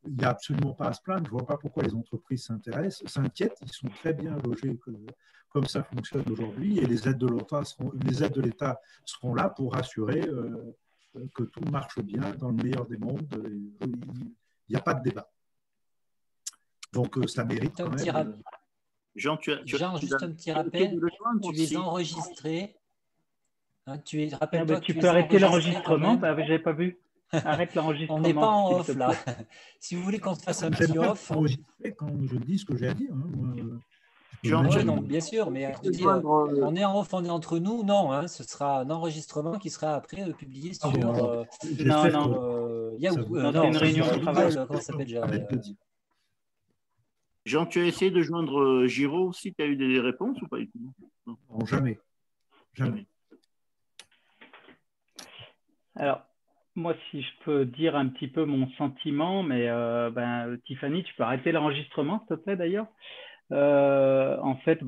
il n'y a absolument pas à se plaindre. Je ne vois pas pourquoi les entreprises s'inquiètent. Ils sont très bien logés comme ça fonctionne aujourd'hui. Et les aides de l'État seront là pour assurer que tout marche bien dans le meilleur des mondes. Il n'y a pas de débat. Donc, ça mérite quand même. Jean, juste un petit rappel. Tu es enregistré. Hein, tu peux arrêter l'enregistrement. Je n'avais pas vu. Arrête l'enregistrement. On n'est pas en off là. Si vous voulez qu'on se fasse un petit off. Quand je dis ce que j'ai à dire. Non, bien sûr, mais on est en off, on est entre nous. Non, hein, ce sera un enregistrement qui sera après publié sur Yahoo. C'est une réunion de travail. Comment ça s'appelle déjà Jean, tu as essayé de joindre Giraud aussi. Tu as eu des réponses ou pas du tout? Non, jamais. Jamais. Alors, moi, si je peux dire un petit peu mon sentiment, mais Tiffany, tu peux arrêter l'enregistrement, s'il te plaît, d'ailleurs. En fait,